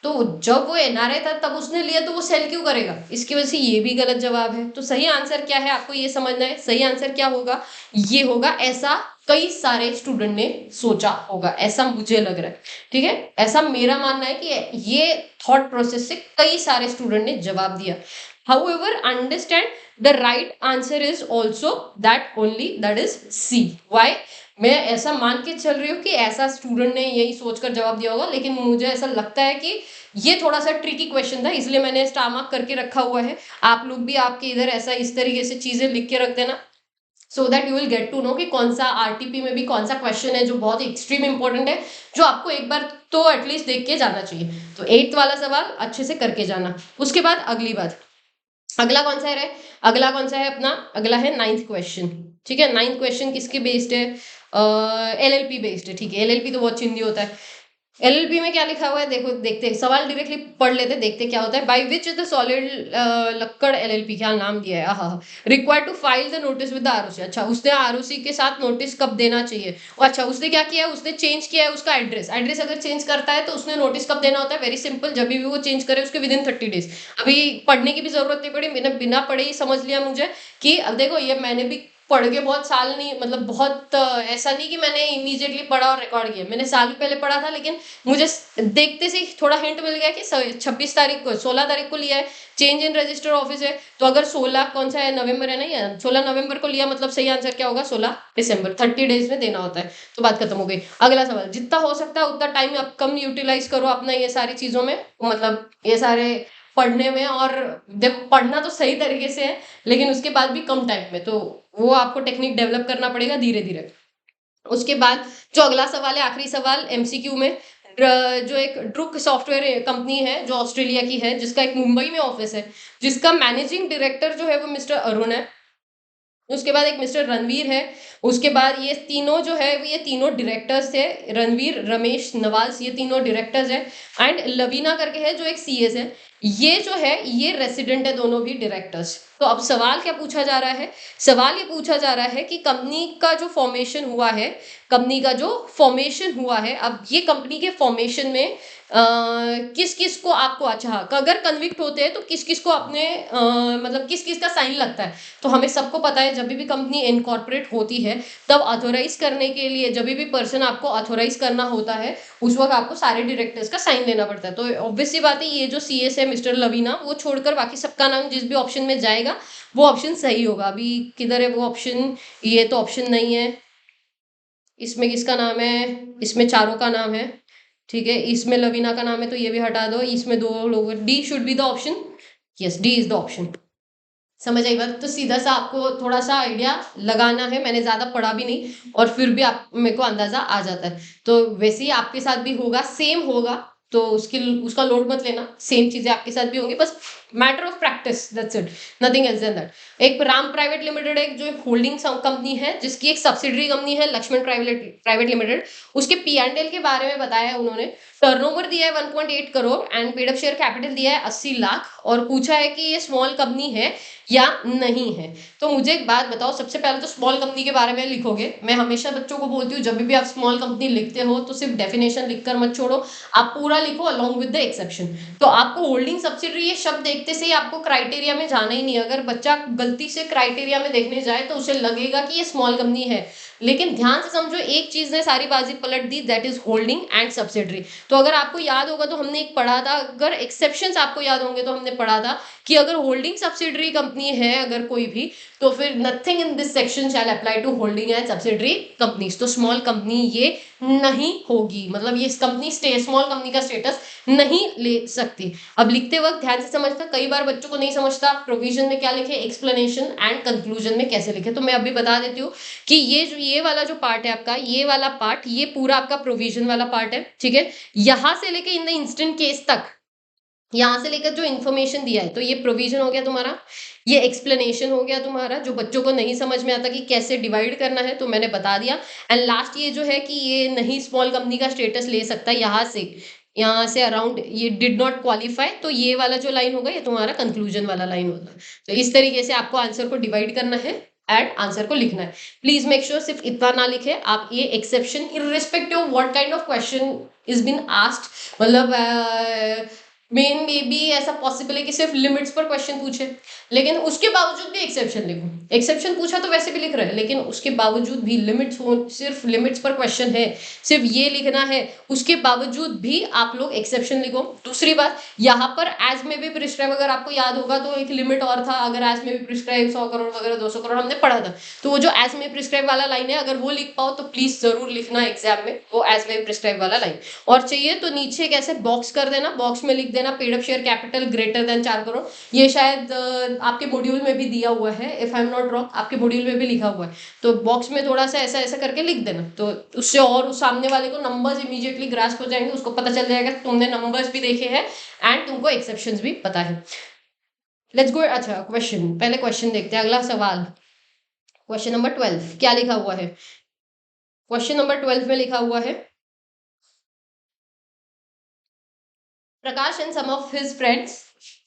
तो जब वो NRI था तब उसने लिया, तो वो सेल क्यों करेगा, इसकी वजह से ये भी गलत जवाब है। तो सही आंसर क्या है आपको ये समझना है, सही आंसर क्या होगा, ये होगा ऐसा कई सारे स्टूडेंट ने सोचा होगा, ऐसा मुझे लग रहा है, ठीक है, ऐसा मेरा मानना है कि ये थॉट प्रोसेस से कई सारे स्टूडेंट ने जवाब दिया। However, understand the right answer is also that only, that is C. Why? मैं ऐसा मान के चल रही हूँ कि ऐसा स्टूडेंट ने यही सोचकर जवाब दिया होगा, लेकिन मुझे ऐसा लगता है कि ये थोड़ा सा ट्रिकी क्वेश्चन था, इसलिए मैंने स्टार मार्क करके रखा हुआ है। आप लोग भी आपके इधर ऐसा इस तरीके से चीजें लिख के रख देना, so that you will get to know कि कौन सा RTP में भी कौन सा क्वेश्चन है जो बहुत एक्सट्रीम इंपॉर्टेंट है, जो आपको एक बार तो एटलीस्ट देख के जाना चाहिए। तो 8th वाला सवाल अच्छे से करके जाना। उसके बाद अगली बात, अगला कौन सा है? अगला कौन सा है अपना? अगला है 9th क्वेश्चन। ठीक है, 9th क्वेश्चन किसके बेस्ड है? एलएलपी बेस्ड है। ठीक है, एलएलपी तो बहुत चिंदी होता है। एलएलबी में क्या लिखा हुआ है देखो, देखते हैं सवाल, डायरेक्टली पढ़ लेते, देखते क्या होता है। By which the solid Lakkad LLP, क्या नाम दिया है, हाँ, required to file the notice with the ROC. अच्छा, उसने आरओसी के साथ नोटिस कब देना चाहिए? अच्छा, उसने क्या किया है, उसने चेंज किया है उसका एड्रेस। एड्रेस अगर चेंज करता है तो उसने नोटिस कब देना होता है? वेरी सिंपल, जब भी वो चेंज करे उसके विद इन 30 डेज। अभी पढ़ने की भी जरूरत नहीं पड़ी, मैंने बिना पढ़े ही समझ लिया मुझे कि अब देखो, ये मैंने भी पढ़ के बहुत साल नहीं, मतलब बहुत ऐसा नहीं कि मैंने इमीडिएटली पढ़ा और रिकॉर्ड किया, मैंने साल पहले पढ़ा था, लेकिन मुझे देखते से ही थोड़ा हिंट मिल गया कि 26 तारीख को, 16 तारीख को लिया है, चेंज इन रजिस्टर ऑफिस है, तो अगर 16 कौन सा है, नवंबर है, नहीं है, 16 नवंबर को लिया, मतलब सही आंसर क्या होगा? 16 दिसंबर। 30 डेज में देना होता है। तो बात खत्म हो गई। अगला सवाल, जितना हो सकता है उतना टाइम आप कम यूटिलाइज करो अपना ये सारी चीजों में, मतलब ये सारे पढ़ने में। और देखो, पढ़ना तो सही तरीके से है, लेकिन उसके बाद भी कम टाइम में, तो वो आपको टेक्निक डेवलप करना पड़ेगा धीरे धीरे। उसके बाद जो अगला सवाल है, आखिरी सवाल एमसीक्यू में, जो एक ड्रुक सॉफ्टवेयर कंपनी है जो ऑस्ट्रेलिया की है, जिसका एक मुंबई में ऑफिस है, जिसका मैनेजिंग डायरेक्टर जो है वो मिस्टर अरुण है। उसके बाद एक मिस्टर रणवीर है। उसके बाद ये तीनों जो है, ये तीनों डायरेक्टर्स थे, रणवीर, रमेश, नवाज, ये तीनों डायरेक्टर्स है। एंड लवीना करके है जो एक सीएस है। ये जो है ये रेसिडेंट है, दोनों भी डायरेक्टर्स। तो अब सवाल क्या पूछा जा रहा है? सवाल ये पूछा जा रहा है कि कंपनी का जो फॉर्मेशन हुआ है, कंपनी का जो फॉर्मेशन हुआ है, अब ये कंपनी के फॉर्मेशन में किस किस को आपको, अच्छा हाँ, अगर कन्विक्ट होते हैं तो किस किस को अपने मतलब किस किस का साइन लगता है? तो हमें सबको पता है, जब भी कंपनी इनकॉर्पोरेट होती है, तब ऑथोराइज करने के लिए, जब भी पर्सन आपको ऑथोराइज करना होता है, उस वक्त आपको सारे डायरेक्टर्स का साइन लेना पड़ता है। तो ऑब्वियसली बात है, ये जो सीएस है मिस्टर लवीना, वो छोड़कर बाकी सबका नाम जिस भी ऑप्शन में जाएगा वो ऑप्शन सही होगा। अभी किधर है वो ऑप्शन? ये तो ऑप्शन नहीं है। इसमें किसका नाम है? इसमें चारों का नाम है। ठीक है, इसमें लवीना का नाम है, तो ये भी हटा दो। इसमें दो लोग, D should be the option. Yes, D is the option. समझ आई बात? तो सीधा सा आपको थोड़ा सा आइडिया लगाना है, मैंने ज्यादा पढ़ा भी नहीं, और फिर भी आप मेरे को अंदाजा आ जाता है। तो वैसे ही आपके साथ भी होगा, सेम होगा। तो उसकी उसका लोड मत लेना, सेम चीजें आपके साथ भी होंगी, बस matter of practice, that's it, nothing else then that. एक राम प्राइवेट लिमिटेड, एक जो होल्डिंग कंपनी है, जिसकी एक सब्सिडरी कंपनी है लक्ष्मण प्राइवेट प्राइवेट लिमिटेड, उसके पी एंड एल के बारे में बताया है उन्होंने। टर्नओवर दिया है 1.8 crore and paid up share capital दिया है 80 लाख, और पूछा है कि ये स्मॉल कंपनी है या नहीं है। तो मुझे एक बात बताओ, सबसे पहले तो स्मॉल कंपनी के बारे में लिखोगे। मैं हमेशा बच्चों को बोलती हूँ, जब भी आप स्मॉल कंपनी लिखते हो तो सिर्फ डेफिनेशन लिखकर मत छोड़ो, आप पूरा लिखो अलोंग विद द एक्सेप्शन। तो आपको होल्डिंग सब्सिडरी ये शब्द देखते से ही आपको क्राइटेरिया में जाना ही नहीं। अगर बच्चा गलती से क्राइटेरिया में देखने जाए तो उसे लगेगा कि ये स्मॉल कंपनी है, लेकिन ध्यान से समझो, एक चीज ने सारी बाजी पलट दी, that is holding and subsidiary. तो अगर आपको याद होगा तो हमने एक पढ़ा था, अगर एक्सेप्शंस आपको याद होंगे तो हमने पढ़ा था कि अगर होल्डिंग सब्सिडरी कंपनी है अगर कोई भी, तो फिर nothing in this section shall apply to holding and subsidiary companies. तो स्मॉल कंपनी ये नहीं होगी, मतलब ये कंपनी स्मॉल कंपनी का स्टेटस नहीं ले सकती। अब लिखते वक्त ध्यान से समझता, कई बार बच्चों को नहीं समझता प्रोविजन में क्या लिखे, एक्सप्लेनेशन एंड कंक्लूजन में कैसे लिखे। तो मैं अभी बता देती हूँ कि ये वाला जो पार्ट है आपका, ये वाला पार्ट, ये पूरा आपका प्रोविजन वाला पार्ट है। ठीक है, यहां से लेके इन द इंस्टेंट केस तक, यहां से लेकर जो इन्फॉर्मेशन दिया है, तो ये प्रोविजन हो गया तुम्हारा, ये एक्सप्लेनेशन हो गया तुम्हारा, जो बच्चों को नहीं समझ में आता कि कैसे डिवाइड करना है, तो मैंने बता दिया। एंड लास्ट ये जो है कि ये नहीं स्मॉल कंपनी का स्टेटस ले सकता, यहाँ से अराउंड ये डिड नॉट क्वालिफाई, तो ये वाला जो लाइन होगा ये तुम्हारा कंक्लूजन वाला लाइन होगा। तो इस तरीके से आपको आंसर को डिवाइड करना है एंड आंसर को लिखना है। प्लीज मेक श्योर सिर्फ इतना ना लिखे आप, ये exception irrespective of what kind of question is been asked, मतलब मेन में भी ऐसा पॉसिबल है कि सिर्फ लिमिट्स पर क्वेश्चन पूछे, लेकिन उसके बावजूद भी एक्सेप्शन लिखो। एक्सेप्शन पूछा तो वैसे भी लिख रहे हैं, लेकिन उसके बावजूद भी लिमिट्स हो, सिर्फ लिमिट्स पर क्वेश्चन है, सिर्फ ये लिखना है, उसके बावजूद भी आप लोग एक्सेप्शन लिखो। दूसरी बात, यहाँ पर एज में भी प्रिस्क्राइब, अगर आपको याद होगा तो एक लिमिट और था, अगर एज में भी प्रिस्क्राइब 100 करोड़ वगैरह 200 करोड़ हमने पढ़ा था, तो वो जो एज में प्रिस्क्राइब वाला लाइन है, अगर वो लिख पाओ तो प्लीज जरूर लिखना एग्जाम में वो एज में प्रिस्क्राइब वाला लाइन। और चाहिए तो नीचे एक ऐसे बॉक्स कर देना, बॉक्स में लिख देना paid up share capital greater than 4 crore. ये शायद आपके मॉड्यूल में भी दिया हुआ है, if I am not wrong, आपके मॉड्यूल में भी लिखा हुआ है। तो बॉक्स में थोड़ा सा ऐसा ऐसा करके लिख देना, तो उससे और उस सामने वाले को नंबर्स इमीडिएटली ग्रास्प हो जाएंगे, उसको पता चल जाएगा तुमने नंबर्स भी देखे हैं एंड तुमको एक्सेप्शंस भी पता है। Let's go. अच्छा, क्वेश्चन, पहले क्वेश्चन देखते हैं, अगला सवाल। क्वेश्चन नंबर 12 क्या लिखा हुआ है? क्वेश्चन नंबर 12 में लिखा हुआ है, Prakash and some of his friends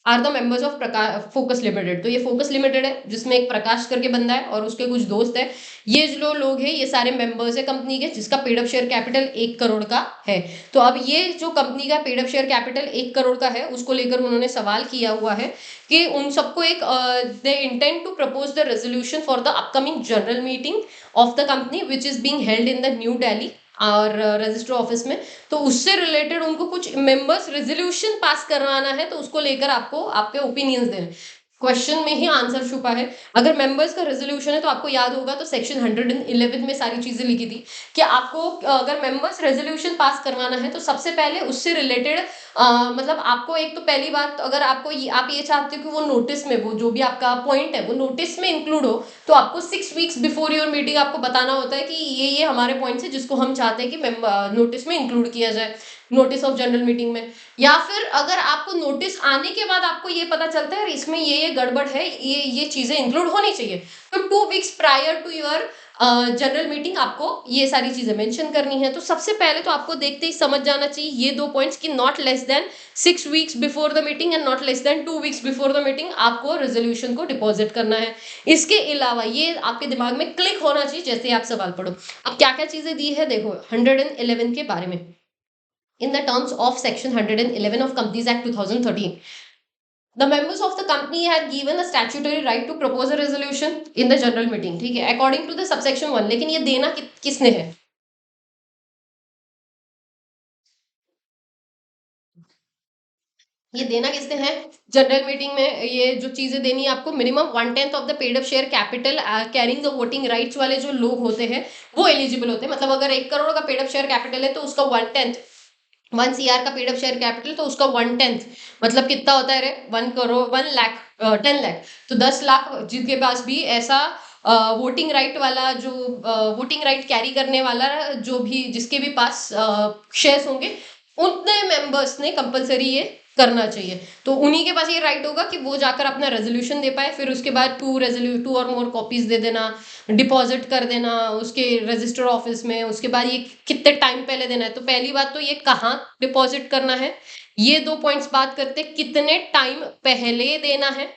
are the members of Prakash focus limited. तो ये फोकस लिमिटेड है जिसमें एक प्रकाश करके बंदा है और उसके कुछ दोस्त है। ये जो लोग हैं ये सारे मेंबर्स है कंपनी के, जिसका paid up share capital 1 crore का है। तो अब ये जो कंपनी का paid up share capital 1 crore का है उसको लेकर उन्होंने सवाल किया हुआ है कि उन सबको एक they intend to propose the resolution for the upcoming general meeting of the company which is being held in the new Delhi और रजिस्टर ऑफिस में। तो उससे रिलेटेड उनको कुछ मेंबर्स रेजोल्यूशन पास करवाना है, तो उसको लेकर आपको आपके ओपिनियंस देने। क्वेश्चन में ही आंसर छुपा है। अगर मेंबर्स का रेजोल्यूशन है तो आपको याद होगा तो सेक्शन 111 में सारी चीजें लिखी थी कि आपको अगर मेंबर्स रेजोल्यूशन पास करवाना है तो सबसे पहले उससे रिलेटेड मतलब आपको एक तो पहली बात, अगर आपको आप ये चाहते हो कि वो नोटिस में, वो जो भी आपका पॉइंट है वो नोटिस में इंक्लूड हो, तो आपको 6 वीक्स बिफोर योर मीटिंग आपको बताना होता है कि ये हमारे पॉइंट्स है जिसको हम चाहते हैं कि नोटिस में इंक्लूड किया जाए, नोटिस ऑफ जनरल मीटिंग में। या फिर अगर आपको नोटिस आने के बाद आपको ये पता चलता है इसमें ये गड़बड़ है, ये चीजें इंक्लूड होनी चाहिए, तो 2 weeks prior to your general meeting आपको ये सारी चीजें मेंशन करनी है। तो सबसे पहले तो आपको देखते ही समझ जाना चाहिए ये 2 पॉइंट्स कि not less than 6 weeks before the meeting and not less than 2 weeks before the meeting आपको रेजोल्यूशन को डिपॉजिट करना है। इसके अलावा ये आपके दिमाग में क्लिक होना चाहिए जैसे आप सवाल पढ़ो। अब क्या क्या चीजें दी है देखो 111 के बारे में। In the terms of Section 111 of Companies Act 2013, the members of the company had given a statutory right to propose a resolution in the general meeting, ठीक है, according to the subsection 1। लेकिन ये देना किसने है? ये देना किसने है? जनरल मीटिंग में ये जो चीजें देनी है आपको, minimum 1/10 of the paid up share capital carrying the voting rights वाले जो लोग होते हैं वो एलिजिबल होते हैं। मतलब अगर 1 करोड़ का पेड अप शेयर कैपिटल है तो उसका 1/10, 1 CR का पेड अप शेयर कैपिटल तो उसका 1/10 मतलब कितना होता है रे? 1 करोड़, 1 लाख, 10 लाख। तो 10 लाख जिनके पास भी ऐसा वोटिंग राइट वाला जो वोटिंग राइट कैरी करने वाला जो भी जिसके भी पास शेयर्स होंगे उतने मेंबर्स ने कंपलसरी ये करना चाहिए। तो उन्हीं के पास ये राइट होगा कि वो जाकर अपना रेजोल्यूशन दे पाए। फिर उसके बाद 2 और मोर कॉपीज दे देना, डिपॉजिट कर देना उसके रजिस्टर ऑफिस में। उसके बाद ये कितने टाइम पहले देना है, तो पहली बात तो ये कहाँ डिपॉजिट करना है, ये 2 पॉइंट्स बात करते हैं कितने टाइम पहले देना है।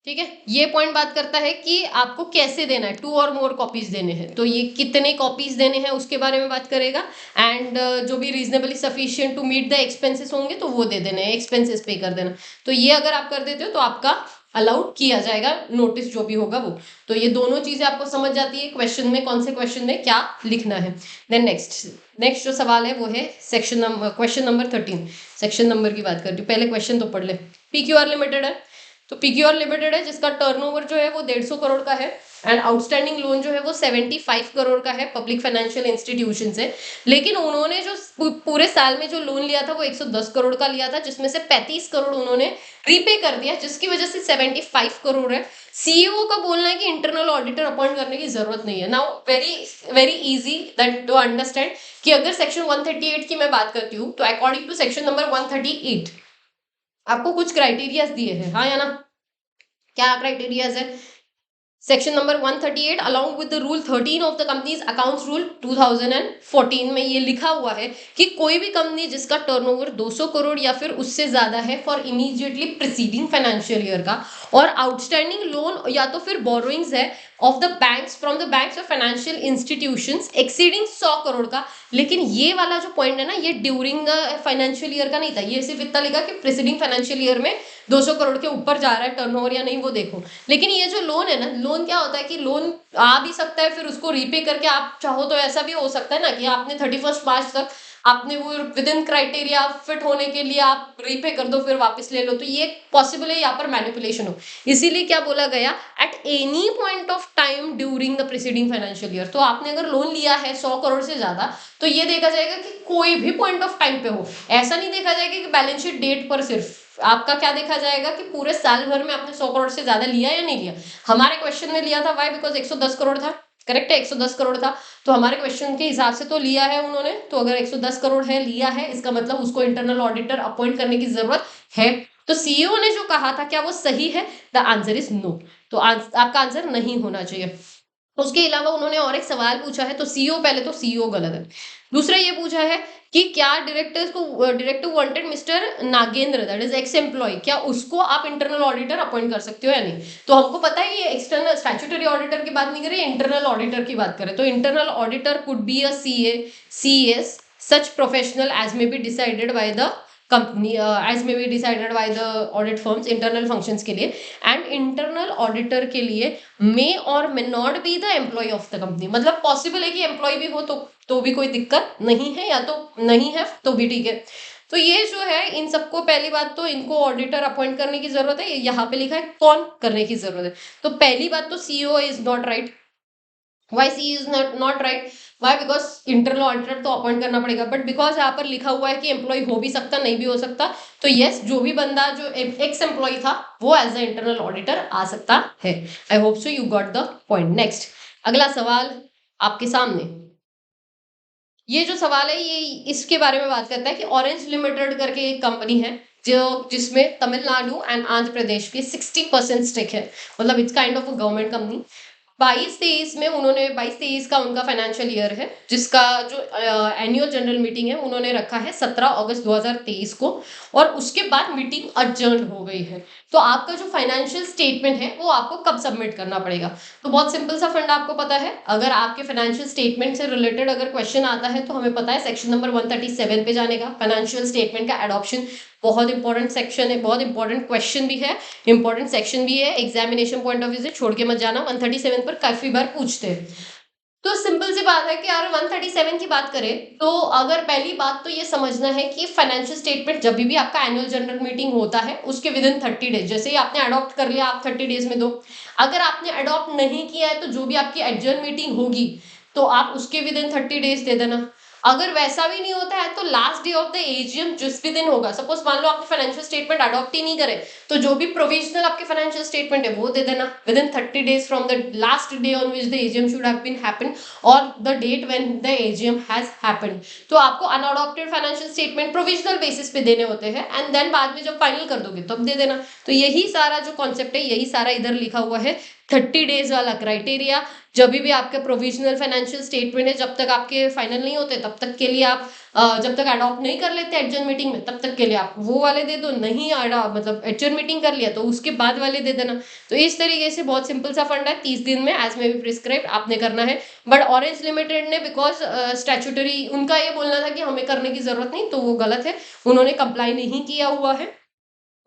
ठीक है, ये पॉइंट बात करता है कि आपको कैसे देना है, 2 और मोर कॉपीज देने हैं, तो ये कितने कॉपीज देने हैं उसके बारे में बात करेगा। एंड जो भी reasonably sufficient to meet the expenses होंगे तो वो दे देने हैं, एक्सपेंसेस पे कर देना। तो ये अगर आप कर देते हो तो आपका अलाउड किया जाएगा नोटिस जो भी होगा वो। तो ये दोनों चीजें आपको समझ जाती है क्वेश्चन में, कौन से क्वेश्चन में क्या लिखना है। देन नेक्स्ट जो सवाल है वो है section number, question number 13। Section number की बात कर रही हूँ, पहले क्वेश्चन तो पढ़ ले। पीक्यूआर लिमिटेड है, तो पीक्यूआर लिमिटेड है जिसका टर्नओवर जो है वो 150 करोड़ का है एंड आउटस्टैंडिंग लोन जो है वो 75 करोड़ का है पब्लिक फाइनेंशियल इंस्टीट्यूशन से। लेकिन उन्होंने जो पूरे साल में जो लोन लिया था वो 110 करोड़ का लिया था, जिसमें से 35 करोड़ उन्होंने रीपे कर दिया, जिसकी वजह से 75 करोड़ है। सीईओ का बोलना है कि इंटरनल ऑडिटर अपॉइंट करने की जरूरत नहीं है। Now very very easy that to understand कि अगर सेक्शन 138 की मैं बात करती हूँ तो अकॉर्डिंग टू सेक्शन नंबर 138 आपको कुछ क्राइटेरियाज दिए हैं, हाँ या ना? क्या क्राइटेरियाज है? Section number 138 along with the rule 13 of the companies accounts rule 2014 में ये लिखा हुआ है कि कोई भी कंपनी जिसका टर्नओवर 200 करोड़ या फिर उससे ज्यादा है for immediately preceding financial year का, और आउटस्टैंडिंग लोन या तो फिर बोरोइंग्स है of the banks from the banks और फाइनेंशियल इंस्टीट्यूशंस एक्सीडिंग 100 करोड़ का। लेकिन ये वाला जो पॉइंट है ना, ये ड्यूरिंग द फाइनेंशियल ईयर का नहीं था, ये सिर्फ इतना लिखा कि प्रीसीडिंग फाइनेंशियल ईयर में 200 करोड़ के ऊपर जा रहा है टर्नओवर या नहीं वो देखो। लेकिन ये जो लोन है ना, लोन क्या होता है कि लोन आ भी सकता है, फिर उसको रीपे करके आप चाहो तो ऐसा भी हो सकता है ना कि आपने 31 मार्च तक आपने वो विद इन क्राइटेरिया फिट होने के लिए आप रीपे कर दो फिर वापस ले लो, तो ये पॉसिबल है यहाँ पर मैनिपुलेशन हो। इसीलिए क्या बोला गया, at any point of time during the preceding financial year. तो आपने अगर लोन लिया है 100 करोड़ से ज्यादा तो ये देखा जाएगा कि कोई भी पॉइंट ऑफ टाइम पे हो, ऐसा नहीं देखा जाएगा कि बैलेंस शीट डेट पर सिर्फ। आपका क्या देखा जाएगा कि पूरे साल भर में आपने 100 करोड़ से ज्यादा लिया या नहीं लिया। हमारे क्वेश्चन में लिया था, वाई? बिकॉज 110 करोड़ था, करेक्ट है, 110 करोड़ था, तो हमारे क्वेश्चन के हिसाब से तो लिया है उन्होंने। तो अगर 110 करोड़ है लिया है, इसका मतलब उसको इंटरनल ऑडिटर अपॉइंट करने की जरूरत है। तो सीईओ ने जो कहा था क्या वो सही है? The answer is no. तो आपका आंसर नहीं होना चाहिए। उसके अलावा उन्होंने और एक सवाल पूछा है, तो सीईओ, पहले तो सीईओ गलत है। दूसरा ये पूछा है कि क्या director wanted mister Nagendra, that is ex employ, क्या उसको आप इंटरनल ऑडिटर अपॉइंट कर सकते हो या नहीं? तो हमको पता है ये एक्सटर्नल स्टैट्यूटरी ऑडिटर की बात नहीं करें, इंटरनल ऑडिटर की बात करें। तो internal auditor could be a CA, CS, such professional as may be decided by the company, as may be decided by the audit firms internal functions के लिए। एंड इंटरनल ऑडिटर के लिए may और may not be the employ of the company, मतलब possible है कि employ भी हो तो भी कोई दिक्कत नहीं है, या तो नहीं है तो भी ठीक है। तो ये जो है इन सबको, पहली बात तो इनको ऑडिटर अपॉइंट करने की जरूरत है, यहाँ पे लिखा है कौन करने की जरूरत है। तो पहली बात तो CEO is not right. Why C is not right? Why? Because internal auditor तो अपॉइंट करना पड़ेगा, बट बिकॉज यहाँ पर लिखा हुआ है कि एम्प्लॉय हो भी सकता, नहीं भी हो सकता, तो यस, जो भी बंदा जो एक्स एम्प्लॉय था वो एज अ इंटरनल ऑडिटर आ सकता है। आई hope so you got the point. Next, अगला सवाल आपके सामने। ये जो सवाल है ये इसके बारे में बात करता है कि ऑरेंज लिमिटेड करके एक कंपनी है जो जिसमें तमिलनाडु एंड आंध्र प्रदेश के 60% स्टेक है, मतलब it's kind of a government company. 22-23 में उन्होंने 22-23 का उनका फाइनेंशियल ईयर है, जिसका जो एनुअल जनरल मीटिंग है उन्होंने रखा है 17 अगस्त 2023 को, और उसके बाद मीटिंग अडजर्न हो गई है। तो आपका जो फाइनेंशियल स्टेटमेंट है वो आपको कब सबमिट करना पड़ेगा? तो बहुत सिंपल सा फंड आपको पता है, अगर आपके फाइनेंशियल स्टेटमेंट से रिलेटेड अगर क्वेश्चन आता है तो हमें पता है सेक्शन नंबर 137 पे जाने का, फाइनेंशियल स्टेटमेंट का एडॉप्शन। बहुत इंपॉर्टेंट सेक्शन है, बहुत इंपॉर्टेंट क्वेश्चन भी है, इंपॉर्टेंट सेक्शन भी है, एग्जामिनेशन पॉइंट ऑफ व्यू से छोड़ के मत जाना, 137 पर काफी बार पूछते हैं। तो सिंपल सी बात है कि यार 137 की बात करें तो अगर पहली बात तो ये समझना है कि फाइनेंशियल स्टेटमेंट जब भी आपका एनुअल जनरल मीटिंग होता है उसके विद इन 30 डेज, जैसे ही आपने अडॉप्ट कर लिया आप 30 डेज में दो। अगर आपने अडॉप्ट नहीं किया है तो जो भी आपकी एडजर्न मीटिंग होगी तो आप उसके विद इन 30 डेज दे देना। अगर वैसा भी नहीं होता है तो last day of the AGM जिस भी दिन होगा, सपोज मान लो आपने फाइनेंशियल स्टेटमेंट अडॉप्ट ही नहीं करे, तो जो भी प्रोविजनल आपके फाइनेंशियल स्टेटमेंट है वो दे देना within 30 days from the last day on which the AGM should have been happened और the date when the AGM has happened. तो आपको unadopted financial statement provisional basis पे देने होते हैं, एंड देन बाद में जब फाइनल कर दोगे तब दे देना। तो यही सारा जो कॉन्सेप्ट है यही सारा इधर लिखा हुआ है, 30 डेज वाला क्राइटेरिया। जब भी आपके प्रोविजनल फाइनेंशियल स्टेटमेंट है जब तक आपके फाइनल नहीं होते तब तक के लिए आप जब तक अडॉप्ट नहीं कर लेते एडजर्न मीटिंग में तब तक के लिए आप वो वाले दे दो, नहीं मतलब एडजर्न मीटिंग कर लिया तो उसके बाद वाले दे देना। तो इस तरीके से बहुत सिंपल सा फंड है, 30 दिन में एज मे बी प्रिस्क्राइब आपने करना है। बट ऑरेंज लिमिटेड ने बिकॉज स्टैट्यूटरी उनका ये बोलना था कि हमें करने की जरूरत नहीं, तो वो गलत है, उन्होंने कंप्लाई नहीं किया हुआ है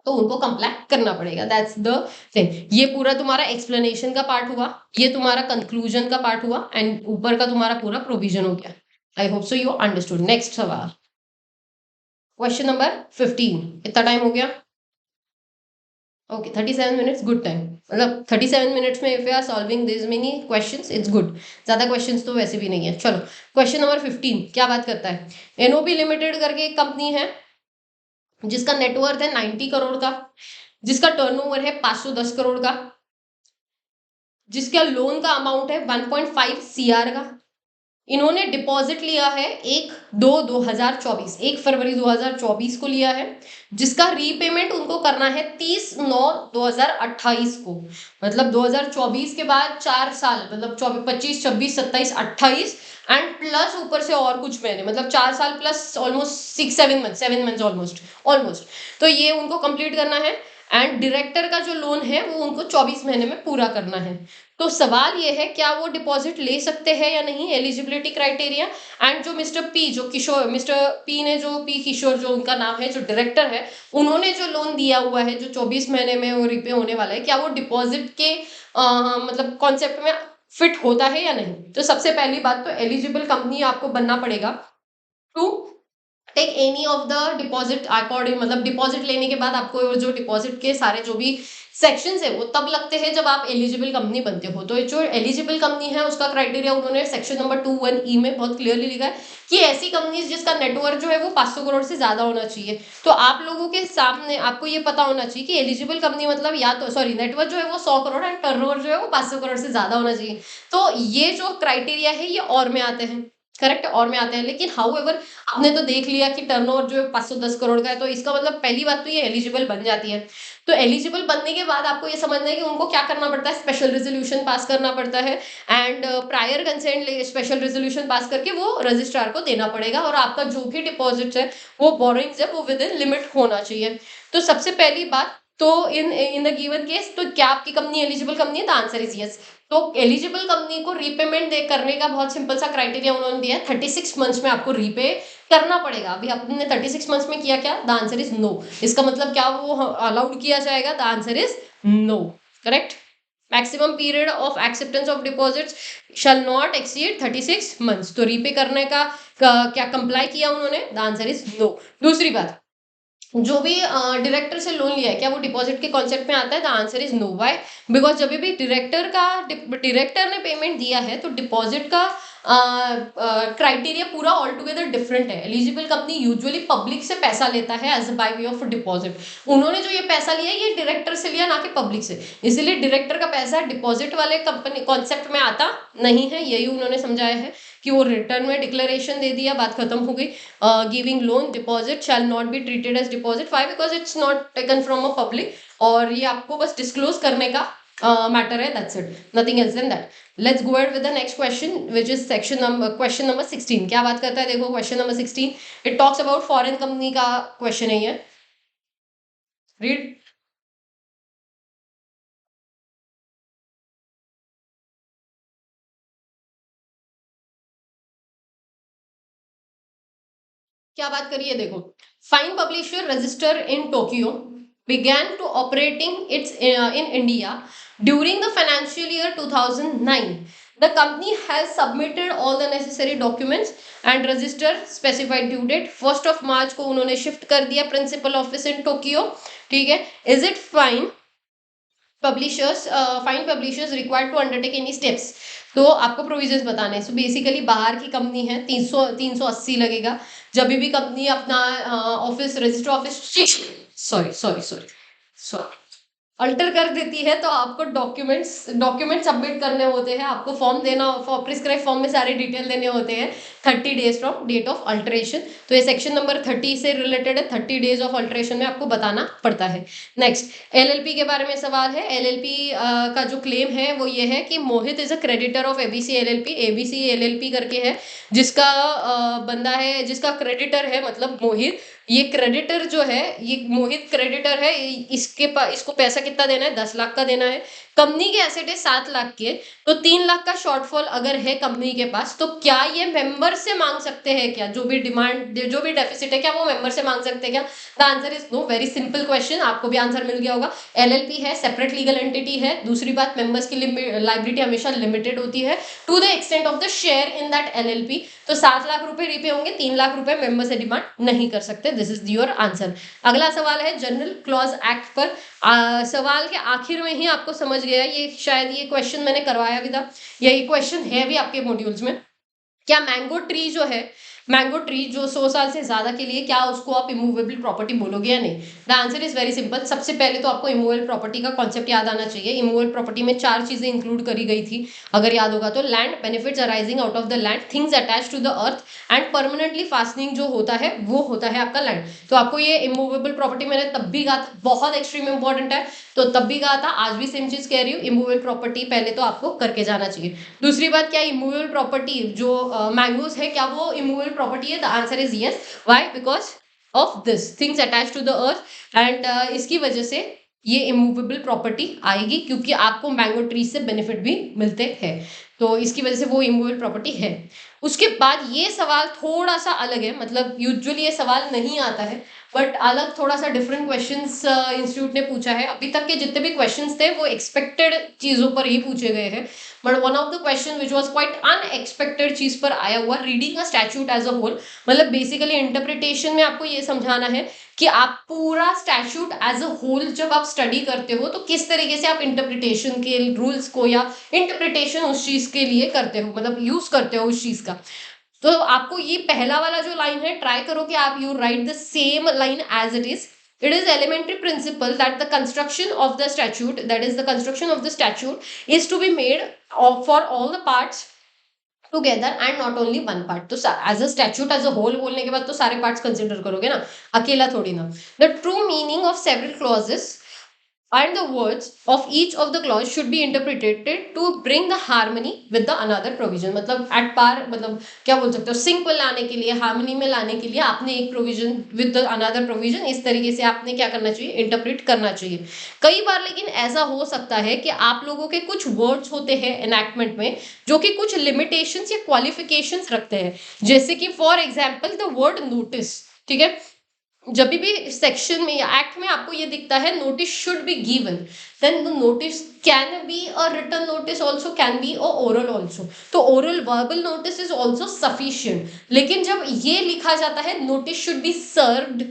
तो उनको कंप्लाई करना पड़ेगा, दैट्स द थिंग। ये पूरा तुम्हारा एक्सप्लेनेशन का पार्ट हुआ, ये तुम्हारा कंक्लूजन का पार्ट हुआ, एंड ऊपर का तुम्हारा पूरा प्रोविजन हो गया। I hope so you understood. Next सवाल, क्वेश्चन नंबर 15। इतना टाइम हो गया? Okay, 37 minutes, good time. मतलब 37 मिनट्स में if you are solving this many questions it's good. ज्यादा क्वेश्चंस तो वैसे भी नहीं है। चलो, क्वेश्चन नंबर 15 क्या बात करता है? एनओपी लिमिटेड करके एक कंपनी है जिसका नेटवर्थ है 90 करोड़ का, जिसका टर्नओवर है 510 करोड़ का, जिसका लोन का अमाउंट है 1.5 सीआर का। इन्होंने डिपॉजिट लिया है 1/2/2024, 1 फरवरी 2024 को लिया है, जिसका रीपेमेंट उनको करना है 30/9/2028 को। मतलब 2024 के बाद 4 साल, मतलब 25, 26, 27, 28 एंड प्लस ऊपर से और कुछ महीने, मतलब 4 साल plus almost 6-7 month, 7 month almost almost. तो ये उनको कंप्लीट करना है, एंड डायरेक्टर का जो लोन है वो उनको 24 महीने में पूरा करना है। तो सवाल ये है क्या वो डिपॉजिट ले सकते हैं या नहीं, एलिजिबिलिटी क्राइटेरिया। एंड जो मिस्टर पी ने, जो पी किशोर जो उनका नाम है, जो डायरेक्टर है, उन्होंने जो लोन दिया हुआ है जो 24 महीने में वो रिपे होने वाला है, क्या वो डिपॉजिट के मतलब कॉन्सेप्ट में फिट होता है या नहीं। तो सबसे पहली बात तो एलिजिबल कंपनी आपको बनना पड़ेगा to take any of the deposit according, मतलब डिपॉजिट लेने के बाद आपको जो डिपॉजिट के सारे जो भी सेक्शंस है वो तब लगते हैं जब आप एलिजिबल कंपनी बनते हो। तो जो एलिजिबल कंपनी है उसका क्राइटेरिया उन्होंने सेक्शन नंबर 21E में बहुत क्लियरली लिखा है कि ऐसी कंपनीज जिसका नेटवर्थ जो है वो 500 करोड़ से ज्यादा होना चाहिए। तो आप लोगों के सामने आपको ये पता होना चाहिए कि एलिजिबल कंपनी मतलब या तो नेटवर्थ जो है वो 100 करोड़ एंड टर्नओवर जो है वो 500 करोड़ से ज्यादा होना चाहिए। तो ये जो क्राइटेरिया है ये और में आते हैं। करेक्ट। और में आते हैं, लेकिन हाउएवर आपने तो देख लिया कि टर्नओवर जो है 510 करोड़ का है, तो इसका मतलब पहली बात तो ये एलिजिबल बन जाती है। तो एलिजिबल बनने के बाद आपको ये समझना है कि उनको क्या करना पड़ता है, स्पेशल रेजोल्यूशन पास करना पड़ता है, and prior consent special resolution pass करके वो रजिस्ट्रार को देना पड़ेगा, और आपका जो भी डिपॉजिट है, वो बोरोइंग्स है, वो विद इन लिमिट होना चाहिए। तो सबसे पहली बात तो इन द गिवन केस, तो क्या आपकी कंपनी एलिजिबल कंपनी है? The answer is yes. तो एलिजिबल कंपनी को रीपेमेंट दे करने का बहुत सिंपल सा क्राइटेरिया उन्होंने दिया है, 36 मंथ्स में आपको रीपे करना पड़ेगा। अभी आपने 36 मंथ्स में किया क्या? The answer is no. इसका मतलब क्या वो अलाउड किया जाएगा? The answer is no. Correct. Maximum period of acceptance of deposits shall not exceed 36 months. तो रीपे करने का क्या कंप्लाई किया उन्होंने? The answer is no. दूसरी बात, जो भी डायरेक्टर से लोन लिया है, क्या वो डिपॉजिट के कॉन्सेप्ट में आता है? The answer is no. Why? Because जब भी डायरेक्टर ने पेमेंट दिया है, तो डिपॉजिट का क्राइटेरिया पूरा ऑल टुगेदर डिफरेंट है। एलिजिबल कंपनी यूजुअली पब्लिक से पैसा लेता है as by way of deposit. उन्होंने जो ये पैसा लिया, ये डायरेक्टर से लिया, ना कि पब्लिक से। इसीलिए डायरेक्टर का पैसा डिपॉजिट वाले कंपनी कॉन्सेप्ट में आता नहीं है, यही उन्होंने समझाया है कि वो रिटर्न में डिक्लेरेशन दे दिया, बात खत्म हो गई। Giving loan deposit shall not be treated as deposit. Why? Because it's not taken from a public, और ये आपको बस डिस्क्लोज करने का मैटर है, that's it, nothing else then that. Let's go ahead with the next question, which is question number 16। क्या बात करता है? देखो question number 16, it talks about foreign company का क्वेश्चन है ये। रीड। क्या बात करिए? देखो, fine publisher register in Tokyo began to operating its in India during the financial year 2009. The company has submitted all the necessary documents and register specified due date 1st of March को उन्होंने shift कर दिया principal office in Tokyo. ठीक है। Is it fine publishers required to undertake any steps? तो आपको provisions बताने हैं। सो बेसिकली बाहर की कंपनी है, 380 लगेगा। जब भी कंपनी अपना office register office, sorry sorry sorry sorry alter कर देती है, तो आपको डॉक्यूमेंट सबमिट करने होते हैं, आपको फॉर्म देना, प्रिस्क्राइब फॉर्म में सारे डिटेल देने होते हैं 30 days from date of alteration. तो ये सेक्शन नंबर 30 से रिलेटेड है, 30 डेज ऑफ अल्टरेशन में आपको बताना पड़ता है। नेक्स्ट, एलएलपी के बारे में सवाल है। एलएलपी का जो क्लेम है वो ये है कि Mohit is a creditor of ABC LLP. ABC LLP करके है, जिसका बंदा है, जिसका क्रेडिटर है, मतलब मोहित। ये क्रेडिटर जो है, ये मोहित क्रेडिटर है। इसके पास, इसको पैसा कितना देना है? 10 लाख का देना है। कंपनी के एसेट है 7 लाख के, तो 3 लाख का शॉर्टफॉल अगर है कंपनी के पास, तो क्या ये मेंबर से मांग सकते हैं? क्या जो भी डिमांड, जो भी डेफिसिट है, क्या वो मेंबर से मांग सकते हैं क्या? The answer is no. Very simple question, आपको भी आंसर मिल गया होगा। एलएलपी है, सेपरेट लीगल एंटिटी है। दूसरी बात, मेंबर्स की लाइबिलिटी हमेशा लिमिटेड होती है to the extent of the share in that LLP. तो 7 लाख रुपए रीपे होंगे, 3 लाख रुपए मेंबर से डिमांड नहीं कर सकते। This is your answer. अगला सवाल है जनरल क्लॉज एक्ट पर। सवाल के आखिर में ही आपको समझ गया, ये शायद ये क्वेश्चन मैंने करवाया भी था, या ये क्वेश्चन है भी आपके मॉड्यूल्स में। क्या मैंगो ट्री जो है, मैंगो ट्री जो 100 साल से ज्यादा के लिए, क्या उसको आप इमूवेबल प्रॉपर्टी बोलोगे या नहीं? The answer is very simple. सबसे पहले तो आपको इमूवेबल प्रॉपर्टी का कॉन्सेप्ट याद आना चाहिए। इमूवेबल प्रॉपर्टी में 4 चीजें इंक्लूड करी गई थी, अगर याद होगा तो। Land, benefits arising out of the land, things attach to the earth, and permanently fastening जो होता है, वो होता है आपका लैंड। तो आपको ये इमूवेबल प्रॉपर्टी मैंने तब भी कहा था, बहुत एक्सट्रीम इंपॉर्टेंट है, तो तब भी कहा था, आज भी सेम चीज कह रही हूँ। इमूवेबल प्रॉपर्टी पहले तो आपको करके जाना चाहिए। दूसरी बात, क्या इमूवेबल प्रॉपर्टी जो मैंगोज है, क्या वो इमूवेबल प्रॉपर्टी है? The answer is yes. Why? Because of this things attach to the earth, and इसकी वजह से ये इमूवेबल प्रॉपर्टी आएगी, क्योंकि आपको मैंगो ट्री से बेनिफिट भी मिलते हैं, तो इसकी वजह से वो इमूवेबल प्रॉपर्टी है। उसके बाद ये सवाल थोड़ा सा अलग है, मतलब यूजुअली ये सवाल नहीं आता है, बट अलग थोड़ा सा डिफरेंट क्वेश्चंस इंस्टीट्यूट ने पूछा है। अभी तक के जितने भी क्वेश्चंस थे वो एक्सपेक्टेड चीजों पर ही पूछे गए हैं, but one of the question which was quite unexpected चीज पर आया हुआ, reading a statute as a whole. मतलब बेसिकली इंटरप्रिटेशन में आपको ये समझाना है कि आप पूरा स्टैट्यूट एज अ होल जब आप स्टडी करते हो, तो किस तरीके से आप इंटरप्रिटेशन के रूल्स को या इंटरप्रिटेशन उस चीज के लिए करते हो, मतलब यूज करते हो उस चीज का। तो आपको ये पहला वाला जो लाइन है, ट्राई करो कि आप you write the same line as it is. It is elementary principle that the construction of the statute, that is the construction of the statute, is to be made for all the parts together and not only one part. तो as a statute as a whole बोलने के बाद तो सारे parts consider करोगे ना, अकेला थोड़ी ना। The true meaning of several clauses and the words of each of the clause should be interpreted to bring the harmony with the another provision। मतलब at par, मतलब क्या बोल सकते हो, सिंक में लाने के लिए, हार्मनी में लाने के लिए आपने एक provision with the another provision, इस तरीके से आपने क्या करना चाहिए, इंटरप्रेट करना चाहिए। कई बार लेकिन ऐसा हो सकता है कि आप लोगों के कुछ वर्ड्स होते हैं एनैक्टमेंट में जो कि कुछ लिमिटेशंस या क्वालिफिकेशंस रखते हैं, जैसे कि for example the word notice. ठीक है, जब भी सेक्शन में या एक्ट में आपको ये दिखता है notice should be given, then the notice can be a written notice also, can be a oral also. तो oral verbal notice is also sufficient. लेकिन जब ये लिखा जाता है notice should be served,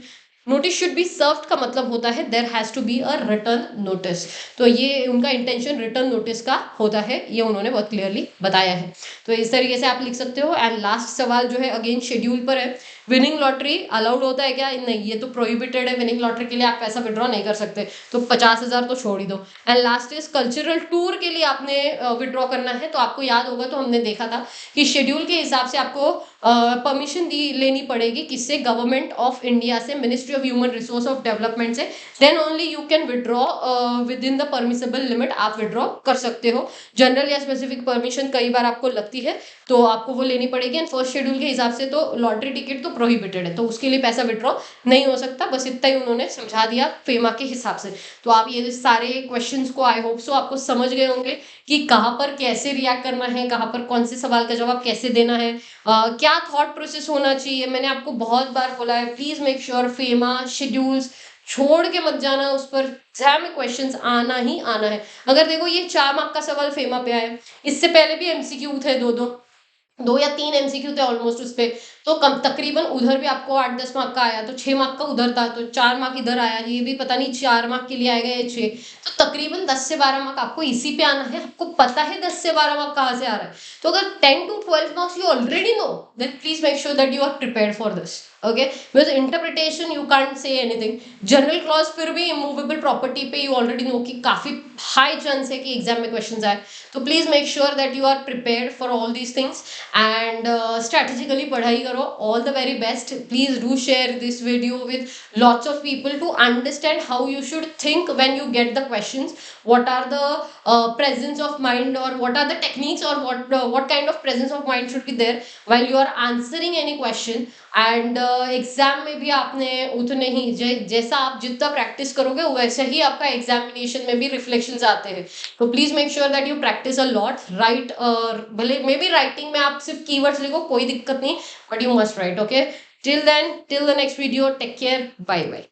notice should be served का मतलब होता है there has to be a return notice. तो ये उनका इंटेंशन रिटर्न नोटिस का होता है, ये उन्होंने बहुत क्लियरली बताया है। तो इस तरीके से आप लिख सकते हो। एंड लास्ट सवाल जो है अगेन शेड्यूल पर है, विनिंग लॉटरी अलाउड होता है क्या? नहीं, ये तो प्रोहिबिटेड है। विनिंग लॉटरी के लिए आप पैसा विड्रॉ नहीं कर सकते, तो 50,000 तो छोड़ ही दो। And last is cultural tour के लिए आपने विड्रॉ करना है, तो आपको याद होगा, तो हमने देखा था कि शेड्यूल के हिसाब से आपको परमिशन दी लेनी पड़ेगी, किससे? गवर्नमेंट ऑफ इंडिया से, ministry of human resource of development से। Then only you can withdraw within the permissible limit, आप विड्रॉ कर सकते हो। जनरल या स्पेसिफिक परमिशन कई बार आपको लगती है, तो आपको वो लेनी पड़ेगी। एंड फर्स्ट शेड्यूल के हिसाब से तो लॉटरी टिकट तो प्रोहिबिटेड है, तो उसके लिए पैसा विड्रॉ नहीं हो सकता। बस इतना ही उन्होंने समझा दिया फेमा के हिसाब से। तो आप ये सारे क्वेश्चंस को आई होप सो आपको समझ गए होंगे कि कहाँ पर कैसे रिएक्ट करना है, कहाँ पर कौन से सवाल का जवाब कैसे देना है, क्या थॉट प्रोसेस होना चाहिए। मैंने आपको बहुत बार बोला है, please make sure FEMA schedules छोड़ के मत जाना, उस पर एग्जाम में क्वेश्चंस आना ही आना है। अगर देखो ये 4 मार्क का सवाल फेमा पे आया, इससे पहले भी एमसीक्यू थे, दो या तीन एमसीक्यू थे ऑलमोस्ट उस पे, तो कम तकरीबन उधर भी आपको 8-10 मार्क का आया, तो 6 मार्क का उधर था, तो 4 मार्क इधर आया। ये भी पता नहीं 4 मार्क के लिए आएगा या 6, तो तकरीबन 10 से 12 मार्क आपको इसी पे आना है। आपको पता है 10 से 12 मार्क कहाँ से आ रहा है, तो अगर 10 to 12 marks you already know, then please make sure that you are prepared for this. Okay, with interpretation you can't say anything. General clause फिर भी इमूवेबल प्रॉपर्टी पे यू ऑलरेडी नो कि काफी हाई चांस है कि exam में questions आए, तो please make sure that you are prepared for all these things and strategically पढ़ाई करो। All the very best. Please do share this video with lots of people to understand how you should think when you get the questions, what are the presence of mind, or what are the techniques, or what kind of presence of mind should be there while you are answering any question। And exam में भी आपने उतने ही जैसा आप जितना practice करोगे वैसे ही आपका एग्जामिनेशन में भी रिफ्लेक्शंस आते हैं। तो please make sure that you practice a lot. Right, भले मे बी राइटिंग में आप सिर्फ कीवर्ड्स लिखो, कोई दिक्कत नहीं, but you must write. Okay, till then, till the next video, take care, bye bye।